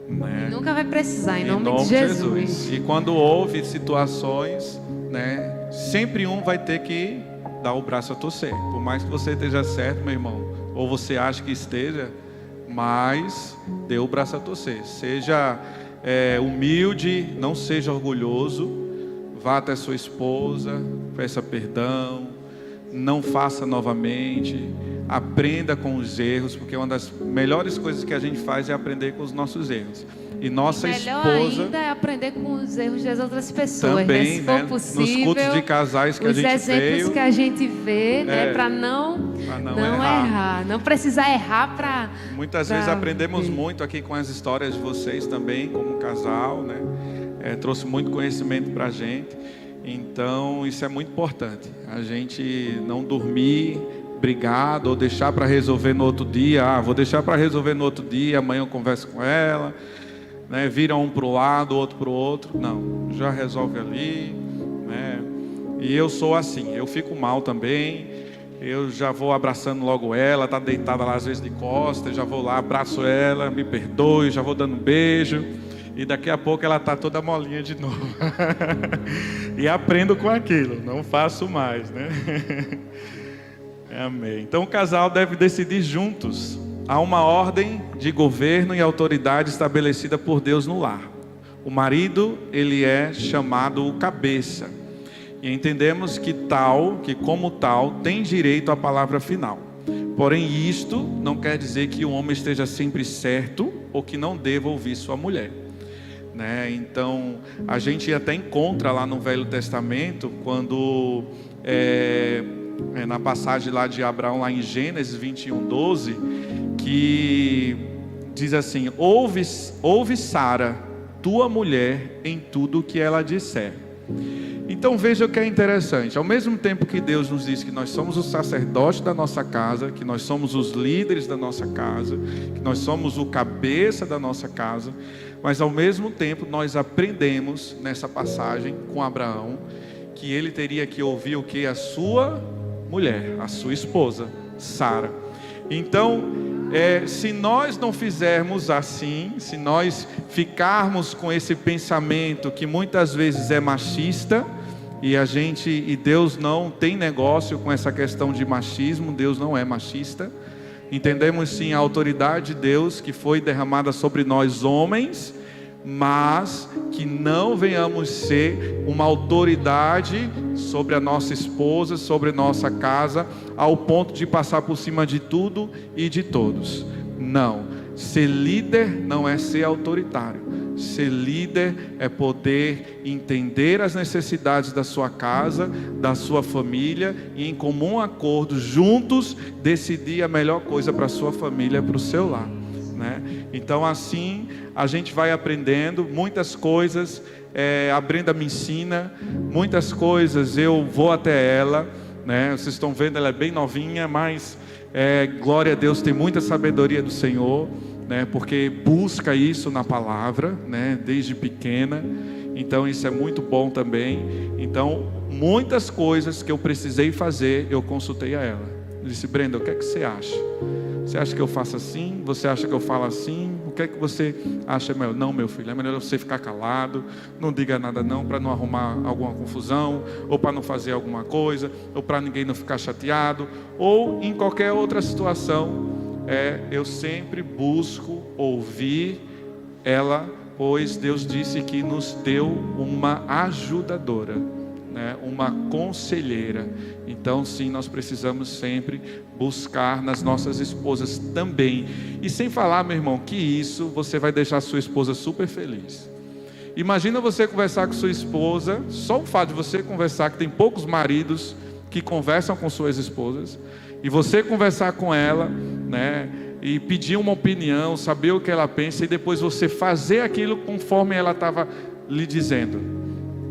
né? Nunca vai precisar, em nome de Jesus. E quando houve situações, né, sempre um vai ter que dar o braço a torcer. Por mais que você esteja certo, meu irmão, ou você acha que esteja, mas dê o braço a torcer. Seja humilde, não seja orgulhoso, vá até sua esposa, peça perdão, não faça novamente, aprenda com os erros, porque uma das melhores coisas que a gente faz é aprender com os nossos erros. E nossa melhor esposa ainda é aprender com os erros das outras pessoas, também, né? Se for né? possível, nos cultos de casais que a gente veio, os exemplos que a gente vê, né? Para não errar, não precisar errar para. Muitas vezes aprendemos muito aqui com as histórias de vocês também, como casal, né? Trouxe muito conhecimento para a gente. Então isso é muito importante, a gente não dormir brigado ou deixar para resolver no outro dia. Vou deixar para resolver no outro dia, amanhã eu converso com ela, né? Vira um para o lado, outro para o outro. Não, já resolve ali, né? E eu sou assim, eu fico mal também, eu já vou abraçando logo ela, está deitada lá às vezes de costas, já vou lá, abraço ela, me perdoe, já vou dando um beijo. E daqui a pouco ela está toda molinha de novo. E aprendo com aquilo, não faço mais, né? Amém. Então o casal deve decidir juntos. Há uma ordem de governo e autoridade estabelecida por Deus no lar. O marido, ele é chamado o cabeça. E entendemos que como tal, tem direito à palavra final. Porém, isto não quer dizer que o homem esteja sempre certo ou que não deva ouvir sua mulher. Né? Então, a gente até encontra lá no Velho Testamento, quando na passagem lá de Abraão, lá em Gênesis 21:12, que diz assim: ouve Sara, tua mulher, em tudo o que ela disser. Então veja o que é interessante. Ao mesmo tempo que Deus nos diz que nós somos o sacerdote da nossa casa, que nós somos os líderes da nossa casa, que nós somos o cabeça da nossa casa, mas ao mesmo tempo nós aprendemos nessa passagem com Abraão que ele teria que ouvir o que? A sua mulher, a sua esposa, Sara. Então, se nós não fizermos assim, se nós ficarmos com esse pensamento que muitas vezes é machista, e Deus não tem negócio com essa questão de machismo, Deus não é machista. Entendemos sim a autoridade de Deus que foi derramada sobre nós homens, mas que não venhamos ser uma autoridade sobre a nossa esposa, sobre a nossa casa, ao ponto de passar por cima de tudo e de todos. Não, ser líder não é ser autoritário. Ser líder é poder entender as necessidades da sua casa, da sua família, e em comum acordo, juntos, decidir a melhor coisa para a sua família, para o seu lar, né? Então assim, a gente vai aprendendo muitas coisas, a Brenda me ensina, muitas coisas eu vou até ela, né? Vocês estão vendo, ela é bem novinha, mas glória a Deus, tem muita sabedoria do Senhor, né? Porque busca isso na palavra, né? Desde pequena. Então isso é muito bom também. Então muitas coisas que eu precisei fazer, eu consultei a ela. Eu disse: Brenda, o que é que você acha? Você acha que eu faço assim? Você acha que eu falo assim? O que é que você acha melhor? Não, meu filho, é melhor você ficar calado, não diga nada não, para não arrumar alguma confusão, ou para não fazer alguma coisa, ou para ninguém não ficar chateado, ou em qualquer outra situação. Eu sempre busco ouvir ela, pois Deus disse que nos deu uma ajudadora, né? Uma conselheira. Então sim, nós precisamos sempre buscar nas nossas esposas também. E sem falar, meu irmão, que isso você vai deixar a sua esposa super feliz. Imagina você conversar com sua esposa, só o fato de você conversar, que tem poucos maridos que conversam com suas esposas, e você conversar com ela, né, e pedir uma opinião, saber o que ela pensa, e depois você fazer aquilo conforme ela estava lhe dizendo.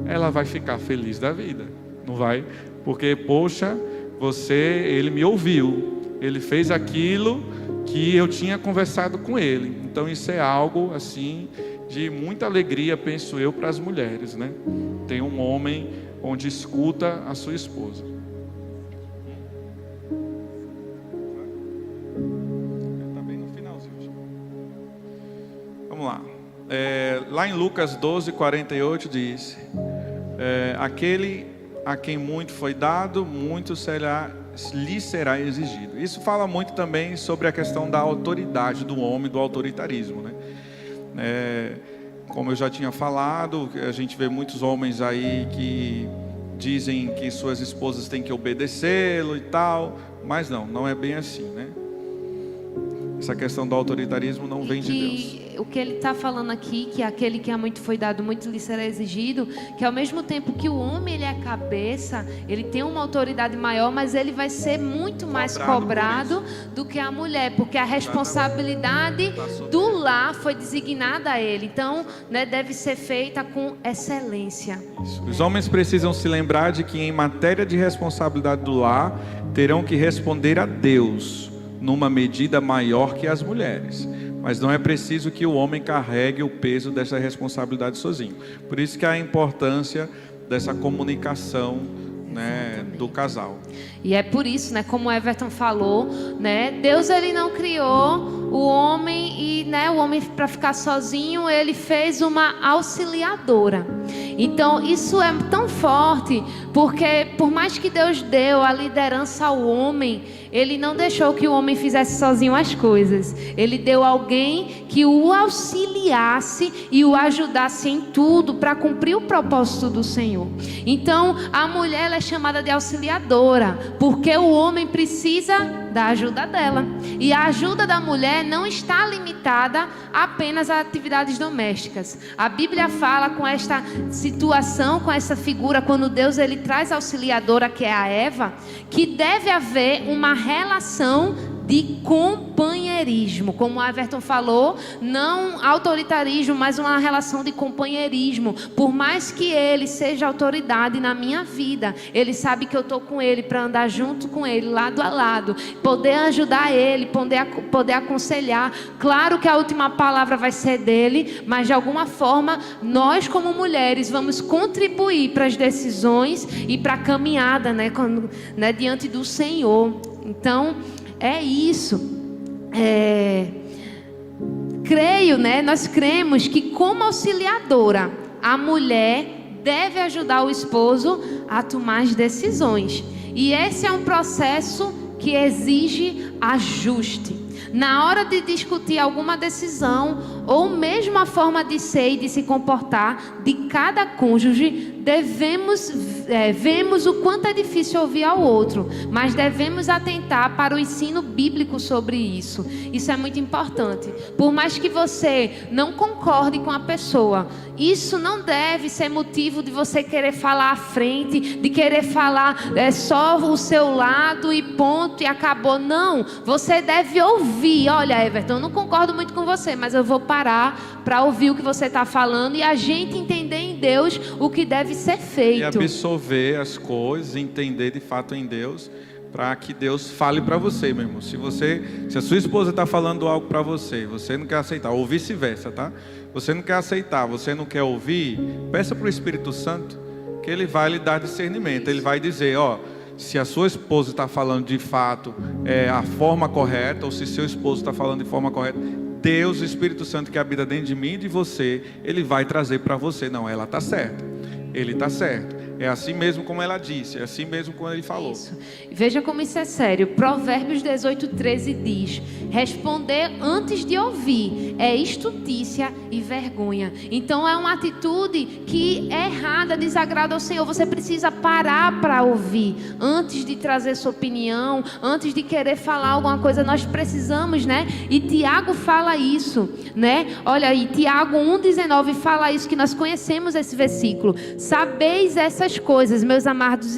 Ela vai ficar feliz da vida, não vai? Porque, poxa, ele me ouviu, ele fez aquilo que eu tinha conversado com ele. Então isso é algo assim de muita alegria, penso eu, para as mulheres, né? Tem um homem onde escuta a sua esposa. Está bem no finalzinho. Vamos lá. Lá em Lucas 12:48 diz: aquele a quem muito foi dado, muito lhe será exigido. Isso fala muito também sobre a questão da autoridade do homem, do autoritarismo, né? Como eu já tinha falado, a gente vê muitos homens aí que dizem que suas esposas têm que obedecê-lo e tal, mas não é bem assim, né? Essa questão do autoritarismo não vem de Deus. O que ele está falando aqui, que aquele que a muito foi dado, muito lhe será exigido, que ao mesmo tempo que o homem ele é a cabeça, ele tem uma autoridade maior, mas ele vai ser muito mais cobrado do que a mulher, porque a responsabilidade do lar foi designada a ele. Então, né, deve ser feita com excelência. Isso. Os homens precisam se lembrar de que em matéria de responsabilidade do lar, terão que responder a Deus numa medida maior que as mulheres, mas não é preciso que o homem carregue o peso dessa responsabilidade sozinho. Por isso que há a importância dessa comunicação, né, do casal. E é por isso, né, como o Everton falou, né, Deus ele não criou o homem e, né, o homem para ficar sozinho, ele fez uma auxiliadora. Então isso é tão forte, porque por mais que Deus deu a liderança ao homem, ele não deixou que o homem fizesse sozinho as coisas. Ele deu alguém que o auxiliasse e o ajudasse em tudo para cumprir o propósito do Senhor. Então a mulher ela é chamada de auxiliadora, porque o homem precisa da ajuda dela. E a ajuda da mulher não está limitada apenas a atividades domésticas. A Bíblia fala com esta situação, com essa figura, quando Deus ele traz a auxiliadora, que é a Eva, que deve haver uma relação de companheirismo. Como o Everton falou, não autoritarismo, mas uma relação de companheirismo. Por mais que ele seja autoridade na minha vida, ele sabe que eu estou com ele para andar junto com ele, lado a lado, poder ajudar ele, poder aconselhar. Claro que a última palavra vai ser dele, mas de alguma forma nós como mulheres vamos contribuir para as decisões e para a caminhada, né, diante do Senhor. Então é isso. Creio, né, nós cremos que como auxiliadora a mulher deve ajudar o esposo a tomar as decisões. E esse é um processo que exige ajuste. Na hora de discutir alguma decisão, ou mesmo a forma de ser e de se comportar de cada cônjuge, vemos o quanto é difícil ouvir ao outro, mas devemos atentar para o ensino bíblico sobre isso. Isso é muito importante. Por mais que você não concorde com a pessoa, isso não deve ser motivo de você querer falar à frente, de querer falar só o seu lado e ponto, e acabou. Não, você deve ouvir. Olha, Everton, eu não concordo muito com você, mas eu vou parar para ouvir o que você está falando e a gente entender em Deus o que deve ser feito. E absorver as coisas, entender de fato em Deus, para que Deus fale para você, meu irmão. Se a sua esposa está falando algo para você, você não quer aceitar, ou vice-versa, tá? Você não quer aceitar, você não quer ouvir, peça para o Espírito Santo, que Ele vai lhe dar discernimento. Ele vai dizer, se a sua esposa está falando de fato a forma correta, ou se seu esposo está falando de forma correta, Deus, o Espírito Santo que habita dentro de mim e de você, Ele vai trazer para você. Não, ela está certa, ele está certo. É assim mesmo como ela disse, é assim mesmo como ele falou. Isso. Veja como isso é sério. Provérbios 18:13 diz: responder antes de ouvir é estutícia e vergonha. Então é uma atitude que é errada, desagrada ao Senhor. Você precisa parar para ouvir antes de trazer sua opinião, antes de querer falar alguma coisa. Nós precisamos, né? E Tiago fala isso, né? Olha aí, Tiago 1:19 fala isso, que nós conhecemos esse versículo. Sabeis essas coisas, meus amados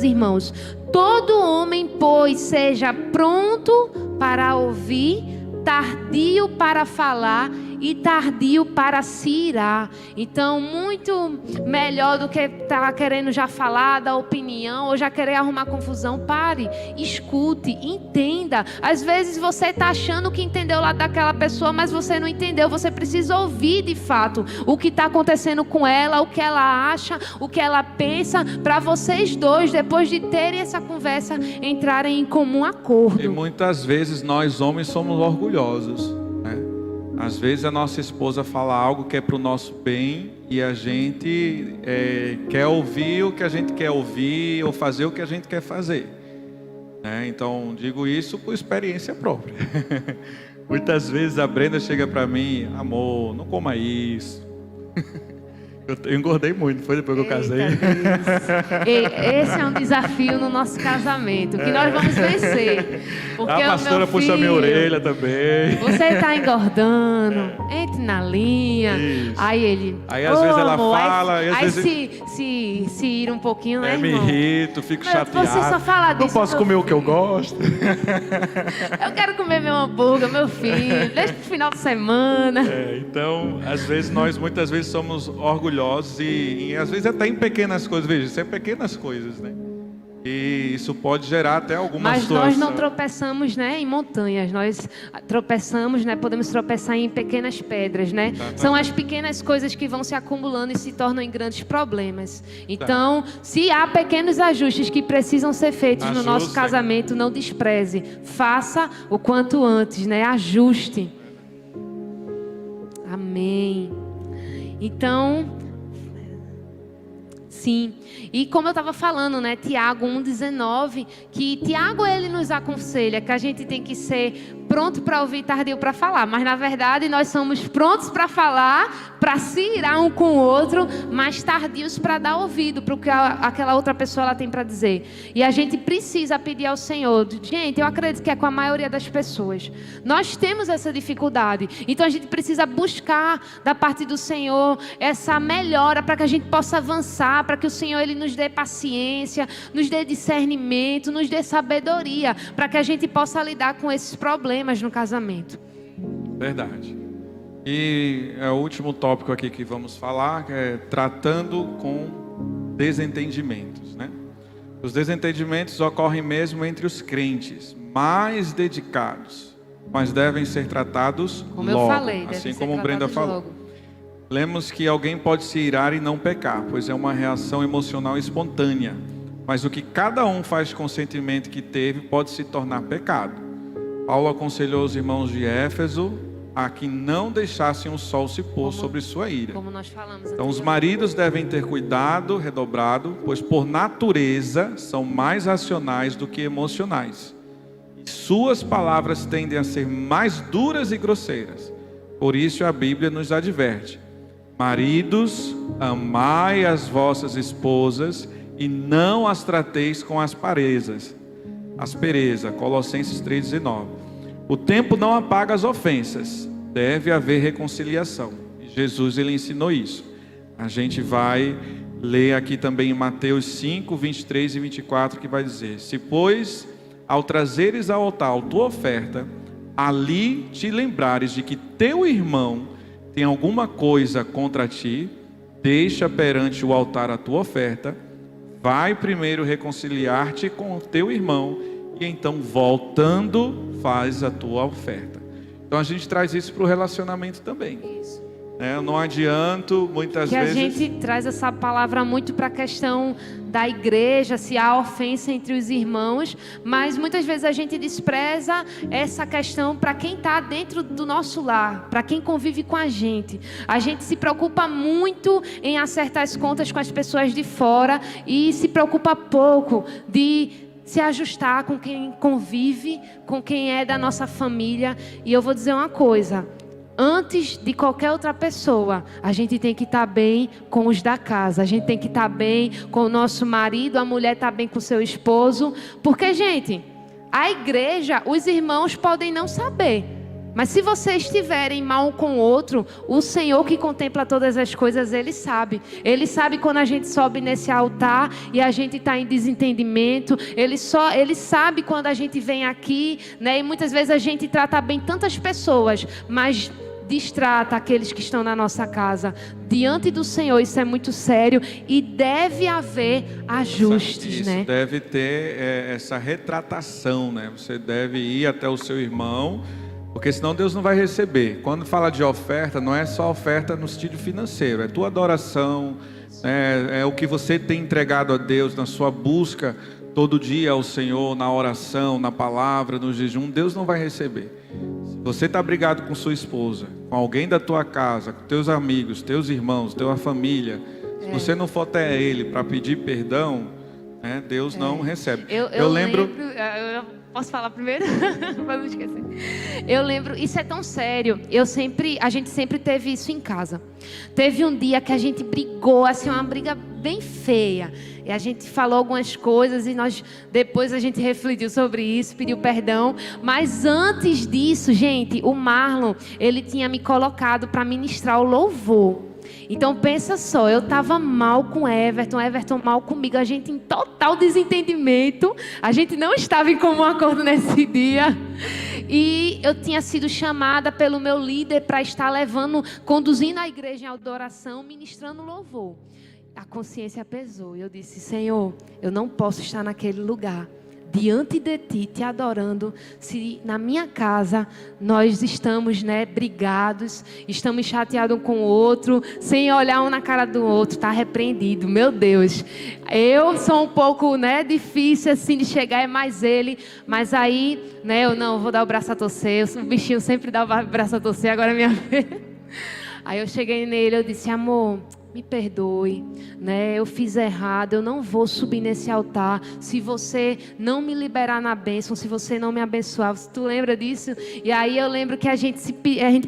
irmãos. Todo homem, pois, seja pronto para ouvir, tardio para falar e tardio para se irar. Então, muito melhor do que estar querendo já falar da opinião ou já querer arrumar confusão. Pare, escute, entenda. Às vezes você está achando que entendeu lá daquela pessoa, mas você não entendeu. Você precisa ouvir de fato o que está acontecendo com ela, o que ela acha, o que ela pensa, para vocês dois, depois de terem essa conversa, entrarem em comum acordo. E muitas vezes nós homens somos orgulhosos. Às vezes a nossa esposa fala algo que é para o nosso bem e a gente quer ouvir o que a gente quer ouvir ou fazer o que a gente quer fazer. Então, digo isso por experiência própria. Muitas vezes a Brenda chega para mim: amor, não coma isso. Eu engordei muito, foi depois que eu casei. Esse é um desafio no nosso casamento, que nós vamos vencer. Porque a pastora puxa minha orelha também. Você está engordando, entre na linha. Isso. Aí às vezes ela fala. Aí se ira um pouquinho, né, irmão? Me irrito, fico chateado. Você só fala disso. Não posso comer o que eu gosto. Eu quero comer meu hambúrguer, meu filho. Deixa pro final de semana. Então, às vezes nós muitas vezes somos orgulhosos e às vezes até em pequenas coisas. Veja, isso é pequenas coisas, né? E isso pode gerar até alguma situação. Mas nós não tropeçamos, né, em montanhas. Nós tropeçamos, né? Podemos tropeçar em pequenas pedras, né? São as pequenas coisas que vão se acumulando e se tornam em grandes problemas. Então, se há pequenos ajustes que precisam ser feitos no nosso casamento, não despreze. Faça o quanto antes, né? Ajuste. Amém. Então, sim. E como eu estava falando, né, Tiago 1:19, que Tiago ele nos aconselha que a gente tem que ser pronto para ouvir, tardio para falar. Mas, na verdade, nós somos prontos para falar, para se irar um com o outro, mas tardios para dar ouvido para o que aquela outra pessoa ela tem para dizer. E a gente precisa pedir ao Senhor. Gente, eu acredito que é com a maioria das pessoas. Nós temos essa dificuldade. Então, a gente precisa buscar da parte do Senhor essa melhora para que a gente possa avançar, para que o Senhor ele nos dê paciência, nos dê discernimento, nos dê sabedoria, para que a gente possa lidar com esses problemas no casamento. Verdade. E é o último tópico aqui que vamos falar, que é tratando com desentendimentos, né? Os desentendimentos ocorrem mesmo entre os crentes mais dedicados, mas devem ser tratados como logo, eu falei, assim como Brenda falou. Logo. Lemos que alguém pode se irar e não pecar, pois é uma reação emocional espontânea. Mas o que cada um faz com o sentimento que teve pode se tornar pecado. Paulo aconselhou os irmãos de Éfeso a que não deixassem o sol se pôr sobre sua ira. Como nós falamos. Então os maridos devem ter cuidado redobrado, pois por natureza são mais racionais do que emocionais. E suas palavras tendem a ser mais duras e grosseiras. Por isso a Bíblia nos adverte: maridos, amai as vossas esposas e não as trateis com aspereza. Colossenses 3,19. O tempo não apaga as ofensas, deve haver reconciliação. E Jesus ele ensinou isso. A gente vai ler aqui também em Mateus 5, 23 e 24, que vai dizer: se pois ao trazeres ao altar a tua oferta, ali te lembrares de que teu irmão tem alguma coisa contra ti, deixa perante o altar a tua oferta, vai primeiro reconciliar-te com o teu irmão, e então voltando faz a tua oferta. Então a gente traz isso para o relacionamento também. Isso. Eu não adianto muitas que vezes. A gente traz essa palavra muito para a questão da igreja, se há ofensa entre os irmãos, mas muitas vezes a gente despreza essa questão para quem está dentro do nosso lar, para quem convive com a gente. A gente se preocupa muito em acertar as contas com as pessoas de fora e se preocupa pouco de se ajustar com quem convive, com quem é da nossa família. E eu vou dizer uma coisa: antes de qualquer outra pessoa, a gente tem que estar bem com os da casa. A gente tem que estar bem com o nosso marido, a mulher está bem com o seu esposo. Porque, gente, a igreja, os irmãos podem não saber. Mas se vocês estiverem mal um com o outro, o Senhor que contempla todas as coisas, Ele sabe. Ele sabe quando a gente sobe nesse altar e a gente está em desentendimento. Ele sabe quando a gente vem aqui, né? E muitas vezes a gente trata bem tantas pessoas, mas distrata aqueles que estão na nossa casa. Diante do Senhor, isso é muito sério e deve haver ajustes, isso, né? Deve ter essa retratação, né? Você deve ir até o seu irmão, porque senão Deus não vai receber. Quando fala de oferta, não é só oferta no sentido financeiro, é tua adoração, é o que você tem entregado a Deus na sua busca todo dia ao Senhor, na oração, na palavra, no jejum. Deus não vai receber. Se você está brigado com sua esposa, com alguém da tua casa, com teus amigos, teus irmãos, tua família, se você não for até Ele para pedir perdão, Deus não recebe. Eu lembro... Posso falar primeiro? Para não esquecer. Eu lembro, isso é tão sério. A gente sempre teve isso em casa. Teve um dia que a gente brigou, assim, uma briga bem feia. E a gente falou algumas coisas e depois a gente refletiu sobre isso, pediu perdão. Mas antes disso, gente, o Marlon, ele tinha me colocado para ministrar o louvor. Então pensa só, eu estava mal com Everton mal comigo, a gente em total desentendimento, a gente não estava em comum acordo nesse dia, e eu tinha sido chamada pelo meu líder para estar conduzindo a igreja em adoração, ministrando louvor. A consciência pesou e eu disse: Senhor, eu não posso estar naquele lugar, diante de Ti, Te adorando, se na minha casa nós estamos, brigados, estamos chateados um com o outro, sem olhar um na cara do outro, está repreendido. Meu Deus, eu sou um pouco, difícil assim de chegar, é mais ele, mas aí, eu não vou dar o braço a torcer, o bichinho sempre dá o braço a torcer, agora é minha vez. Aí eu cheguei nele, eu disse: amor, me perdoe, né? Eu fiz errado, eu não vou subir nesse altar se você não me liberar na bênção, se você não me abençoar. Tu lembra disso? E aí eu lembro que a gente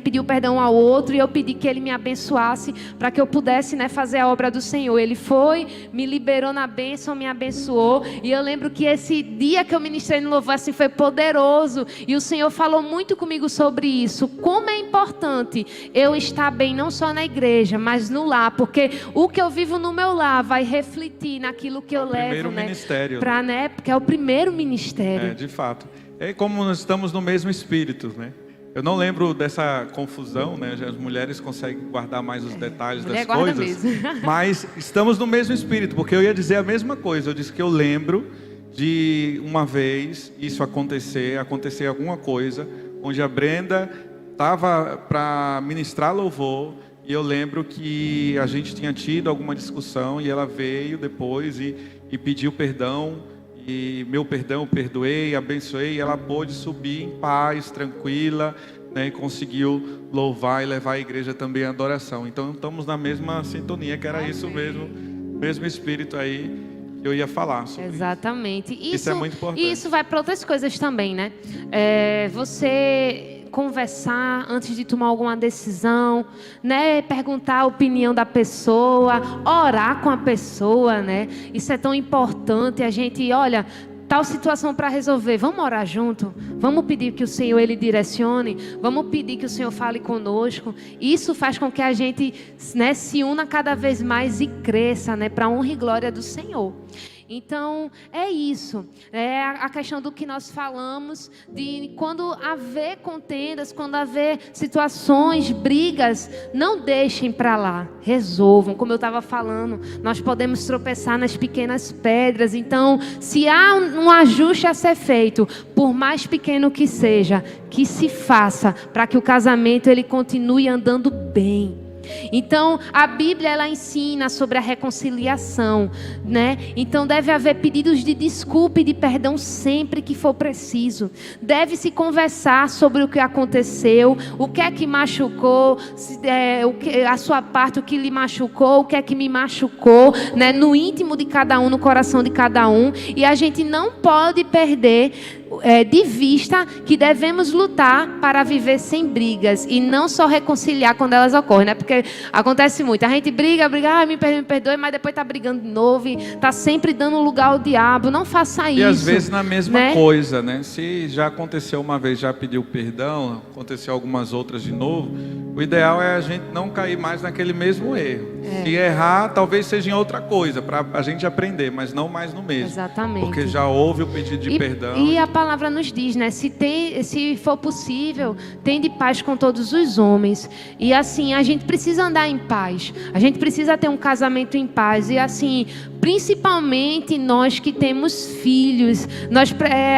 pediu perdão ao outro e eu pedi que ele me abençoasse para que eu pudesse, né, fazer a obra do Senhor. Ele foi, me liberou na bênção, me abençoou. E eu lembro que esse dia que eu ministrei no louvor assim foi poderoso. E o Senhor falou muito comigo sobre isso. Como é importante eu estar bem não só na igreja, mas no lar, porque o que eu vivo no meu lar vai refletir naquilo que eu levo, né? Ministério, né? Porque é o primeiro ministério. De fato. É como nós estamos no mesmo espírito, né? Eu não lembro dessa confusão, né? As mulheres conseguem guardar mais os detalhes das coisas. Mas estamos no mesmo espírito, porque eu ia dizer a mesma coisa. Eu disse que eu lembro de uma vez isso acontecer alguma coisa, onde a Brenda estava para ministrar louvor. E eu lembro que a gente tinha tido alguma discussão e ela veio depois e pediu perdão. E meu perdão, eu perdoei, abençoei. E ela pôde subir em paz, tranquila, né, e conseguiu louvar e levar a igreja também à adoração. Então estamos na mesma sintonia, que era isso mesmo espírito aí que eu ia falar sobre. Exatamente. Isso é muito importante. E isso vai para outras coisas também, né? Você conversar antes de tomar alguma decisão, né? Perguntar a opinião da pessoa, orar com a pessoa, né? Isso é tão importante. A gente, olha, tal situação para resolver, vamos orar junto, vamos pedir que o Senhor ele direcione, vamos pedir que o Senhor fale conosco. Isso faz com que a gente, né, se una cada vez mais e cresça, né, para a honra e glória do Senhor. Então, é isso. É a questão do que nós falamos, de quando haver contendas, quando haver situações, brigas, não deixem para lá, resolvam. Como eu estava falando, nós podemos tropeçar nas pequenas pedras. Então, se há um ajuste a ser feito, por mais pequeno que seja, que se faça, para que o casamento ele continue andando bem. Então, a Bíblia ela ensina sobre a reconciliação, né? Então, deve haver pedidos de desculpa e de perdão sempre que for preciso. Deve-se conversar sobre o que aconteceu, o que é que machucou, a sua parte, o que lhe machucou, o que é que me machucou, né? No íntimo de cada um, no coração de cada um. E a gente não pode perder de vista que devemos lutar para viver sem brigas e não só reconciliar quando elas ocorrem, né? Porque acontece muito, a gente briga, me perdoe, mas depois está brigando de novo e está sempre dando lugar ao diabo. Não faça isso. E às vezes na mesma coisa, né? Se já aconteceu uma vez, já pediu perdão, aconteceu algumas outras de novo, o ideal é a gente não cair mais naquele mesmo erro. Se errar, talvez seja em outra coisa, para a gente aprender, mas não mais no mesmo. Exatamente. Porque já houve o pedido de perdão. E a palavra nos diz, né? Se for possível, tende paz com todos os homens. E assim, a gente precisa andar em paz. A gente precisa ter um casamento em paz. E assim, principalmente nós que temos filhos,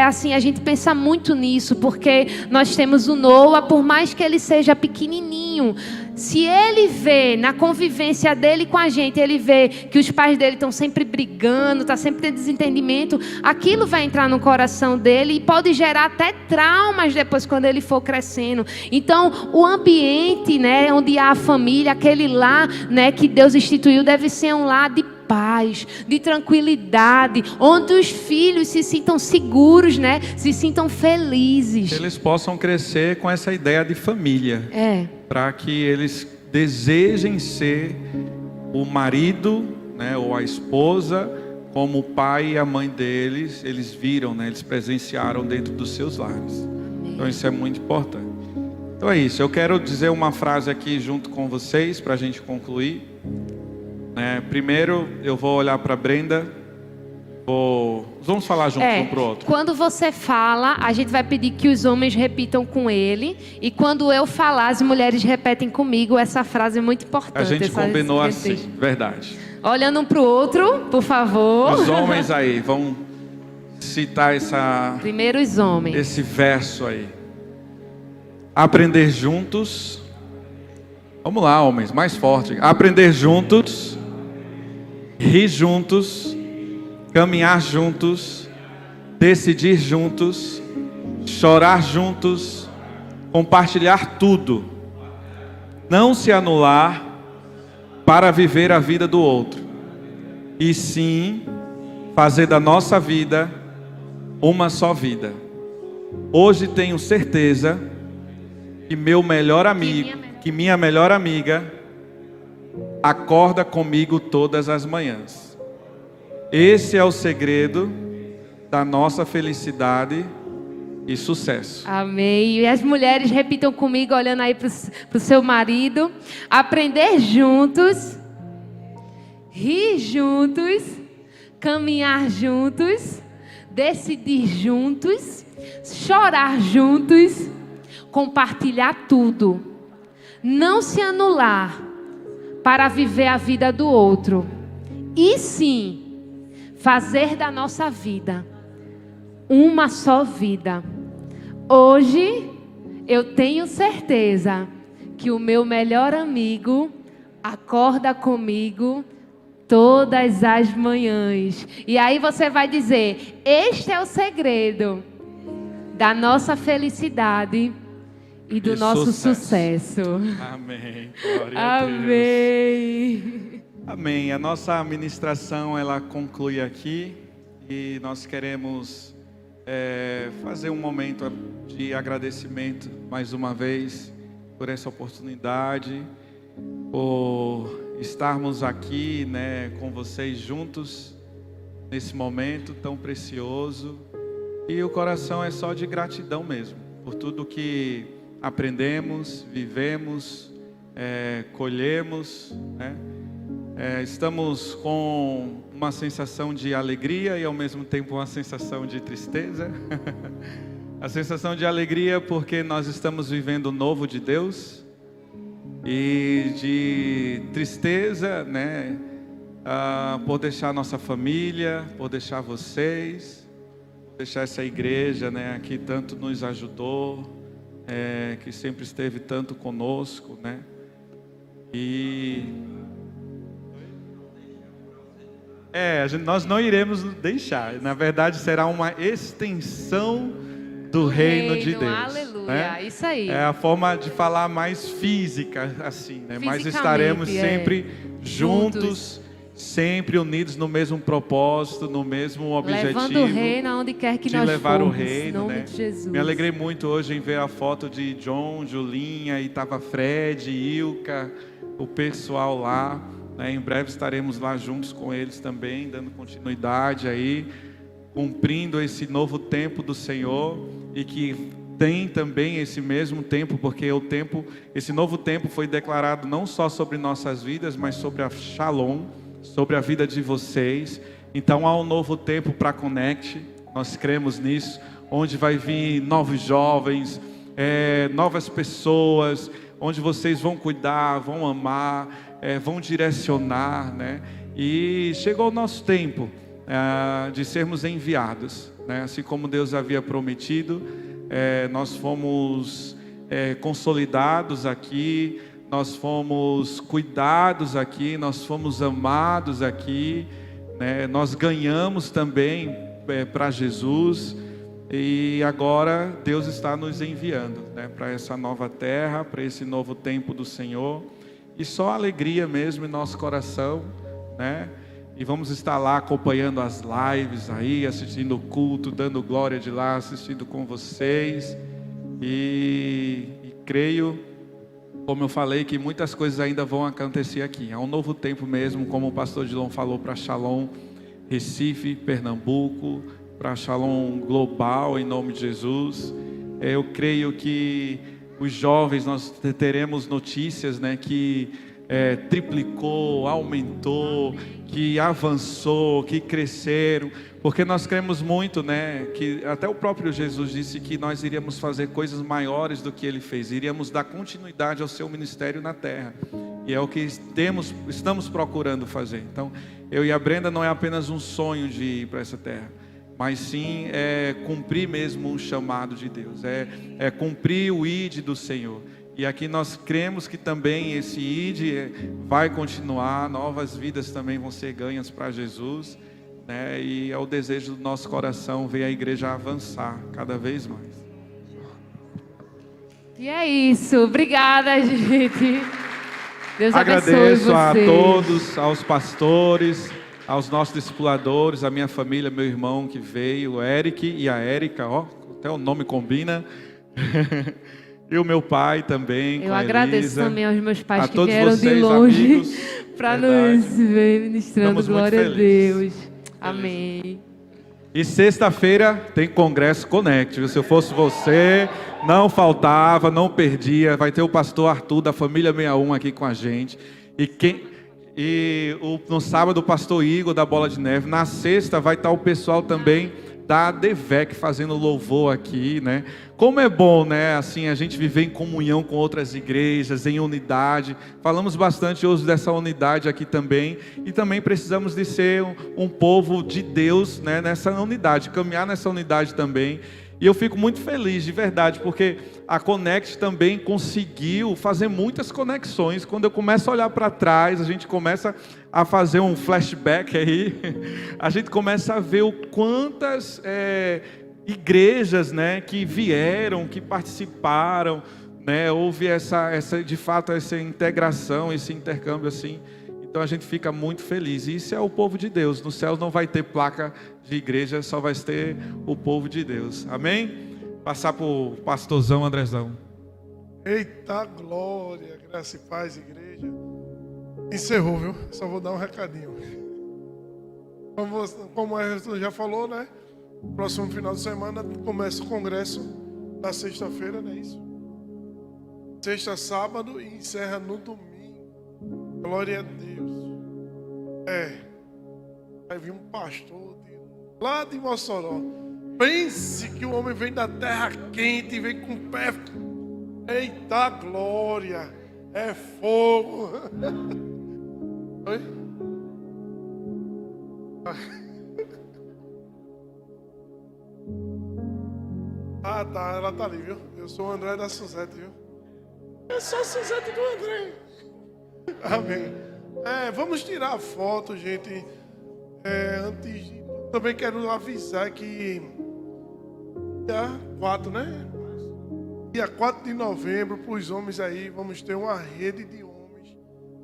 assim, a gente pensa muito nisso, porque nós temos o Noah, por mais que ele seja pequenininho, se ele vê na convivência dele com a gente, ele vê que os pais dele estão sempre brigando, está sempre tendo desentendimento, aquilo vai entrar no coração dele e pode gerar até traumas depois quando ele for crescendo. Então, o ambiente, né, onde há a família, aquele lar, né, que Deus instituiu, deve ser um lar de paz, de tranquilidade, onde os filhos se sintam seguros, né? Se sintam felizes. Que eles possam crescer com essa ideia de família. Para que eles desejem ser o marido, né, ou a esposa, como o pai e a mãe deles, eles viram, né? Eles presenciaram dentro dos seus lares. Então isso é muito importante. Então é isso, eu quero dizer uma frase aqui junto com vocês, para a gente concluir. Primeiro eu vou olhar para a Brenda, vamos falar junto um para o outro. Quando você fala, a gente vai pedir que os homens repitam com ele, e quando eu falar, as mulheres repetem comigo. Essa frase é muito importante. A gente combinou assim, verdade. Olhando um para o outro, por favor. Os homens aí vão citar primeiro os homens. Esse verso aí. Aprender juntos. Vamos lá, homens, mais forte. Aprender juntos. Rir juntos, caminhar juntos, decidir juntos, chorar juntos, compartilhar tudo, não se anular, para viver a vida do outro, e sim fazer da nossa vida uma só vida. Hoje tenho certeza que meu melhor amigo, que minha melhor amiga acorda comigo todas as manhãs. Esse é o segredo da nossa felicidade e sucesso. Amém. E as mulheres repitam comigo, olhando aí para o seu marido: aprender juntos, rir juntos, caminhar juntos, decidir juntos, chorar juntos, compartilhar tudo, não se anular para viver a vida do outro, e sim fazer da nossa vida uma só vida. Hoje eu tenho certeza que o meu melhor amigo acorda comigo todas as manhãs. E aí você vai dizer: este é o segredo da nossa felicidade e do nosso sucesso. Amém. Glória a Deus. Amém. Amém. A nossa ministração ela conclui aqui e nós queremos fazer um momento de agradecimento mais uma vez por essa oportunidade, por estarmos aqui, né, com vocês juntos nesse momento tão precioso. E o coração é só de gratidão mesmo por tudo que aprendemos, vivemos, colhemos, né? Estamos com uma sensação de alegria e ao mesmo tempo uma sensação de tristeza. A sensação de alegria porque nós estamos vivendo o novo de Deus, e de tristeza, né, por deixar nossa família, por deixar vocês, por deixar essa igreja, né, que tanto nos ajudou, que sempre esteve tanto conosco, né? Nós não iremos deixar. Na verdade, será uma extensão do reino de Deus. Aleluia, né? Isso aí. É a forma de falar mais física, assim, né? Mas estaremos sempre juntos, sempre unidos no mesmo propósito, no mesmo objetivo. Levando o reino aonde quer que nós levar formos, o reino, em nome né? de Jesus. Me alegrei muito hoje em ver a foto de John, Julinha, e tava Fred, Ilka, o pessoal lá, né? Em breve estaremos lá juntos com eles também, dando continuidade aí, cumprindo esse novo tempo do Senhor, e que tem também esse mesmo tempo, porque esse novo tempo foi declarado não só sobre nossas vidas, mas sobre a Shalom, sobre a vida de vocês. Então há um novo tempo para Connect, nós cremos nisso, onde vai vir novos jovens, novas pessoas, onde vocês vão cuidar, vão amar, vão direcionar, né? E chegou o nosso tempo de sermos enviados, né? Assim como Deus havia prometido, nós fomos consolidados aqui, nós fomos cuidados aqui, nós fomos amados aqui, né? Nós ganhamos também para Jesus, e agora Deus está nos enviando, né, para essa nova terra, para esse novo tempo do Senhor, e só alegria mesmo em nosso coração, né? E vamos estar lá acompanhando as lives aí, assistindo o culto, dando glória de lá, assistindo com vocês. E creio, como eu falei, que muitas coisas ainda vão acontecer aqui. É um novo tempo mesmo, como o pastor Dilon falou, para Shalom Recife, Pernambuco, para Shalom Global, em nome de Jesus. Eu creio que os jovens, nós teremos notícias, né, que triplicou, aumentou, que avançou, que cresceram, porque nós cremos muito, né, que até o próprio Jesus disse que nós iríamos fazer coisas maiores do que Ele fez, iríamos dar continuidade ao seu ministério na terra, e é o que estamos procurando fazer. Então, eu e a Brenda não é apenas um sonho de ir para essa terra, mas sim cumprir mesmo um chamado de Deus, cumprir o ID do Senhor. E aqui nós cremos que também esse ID vai continuar, novas vidas também vão ser ganhas para Jesus, né? E é o desejo do nosso coração ver a igreja avançar cada vez mais. E é isso, obrigada, gente. Deus abençoe Agradeço a vocês. todos, aos pastores, aos nossos discipuladores, a minha família, meu irmão que veio, o Eric e a Érica, ó, até o nome combina. E o meu pai também. Eu com a agradeço Elisa. também aos meus pais A que todos vieram de vocês, longe amigos, para verdade. nos ver ministrando. Estamos muito Glória a felizes. Deus. Amém. E sexta-feira tem Congresso Connect, viu? Se eu fosse você, não faltava, não perdia. Vai ter o pastor Arthur da Família 61 aqui com a gente. No sábado o pastor Igor da Bola de Neve. Na sexta vai estar o pessoal também da ADVEC fazendo louvor aqui, né? Como é bom, né? Assim, a gente viver em comunhão com outras igrejas, em unidade. Falamos bastante hoje dessa unidade aqui também. E também precisamos de ser um povo de Deus, né? Nessa unidade, caminhar nessa unidade também. E eu fico muito feliz, de verdade, porque a Connect também conseguiu fazer muitas conexões. Quando eu começo a olhar para trás, a gente começa a fazer um flashback aí, a gente começa a ver o quantas igrejas, né, que vieram, que participaram, né, houve de fato essa integração, esse intercâmbio assim. Então a gente fica muito feliz. E isso é o povo de Deus. No céu não vai ter placa de igreja, só vai ter o povo de Deus. Amém? Passar para o pastorzão Andrezão. Eita glória, graça e paz, igreja. Encerrou, viu? Só vou dar um recadinho. Como o Everton já falou, né? Próximo final de semana começa o congresso da sexta-feira, não é isso? Sexta, sábado e encerra no domingo. Glória a Deus. Vai vir um pastor lá de Mossoró. Pense que o homem vem da terra quente e vem com pé. Eita glória. É fogo. Oi? Ah, tá. Ela tá ali, viu? Eu sou o André da Suzete, viu? Eu sou a Suzete do André. Amém. Vamos tirar a foto, gente. Também quero avisar que dia 4, né? Dia 4 de novembro, para os homens aí, vamos ter uma rede de homens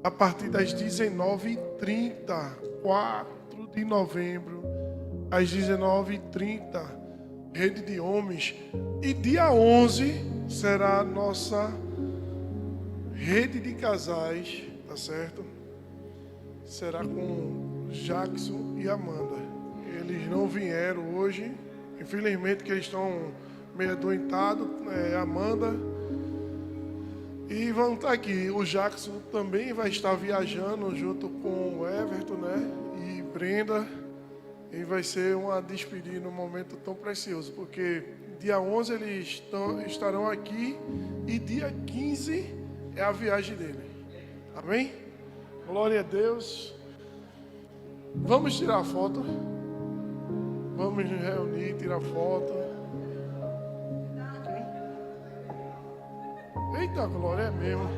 a partir das 19h30. 4 de novembro, às 19h30. Rede de homens. E dia 11 será a nossa rede de casais, tá certo? Será com Jackson e Amanda. Eles não vieram hoje, infelizmente, que eles estão meio adoentados, Amanda. E vão estar aqui. O Jackson também vai estar viajando junto com o Everton, né? E Brenda. E vai ser uma despedida, um momento tão precioso, porque dia 11 eles estarão aqui e dia 15 é a viagem dele. Amém? Glória a Deus. Vamos tirar foto. Vamos nos reunir, tirar foto. Eita, glória é mesmo.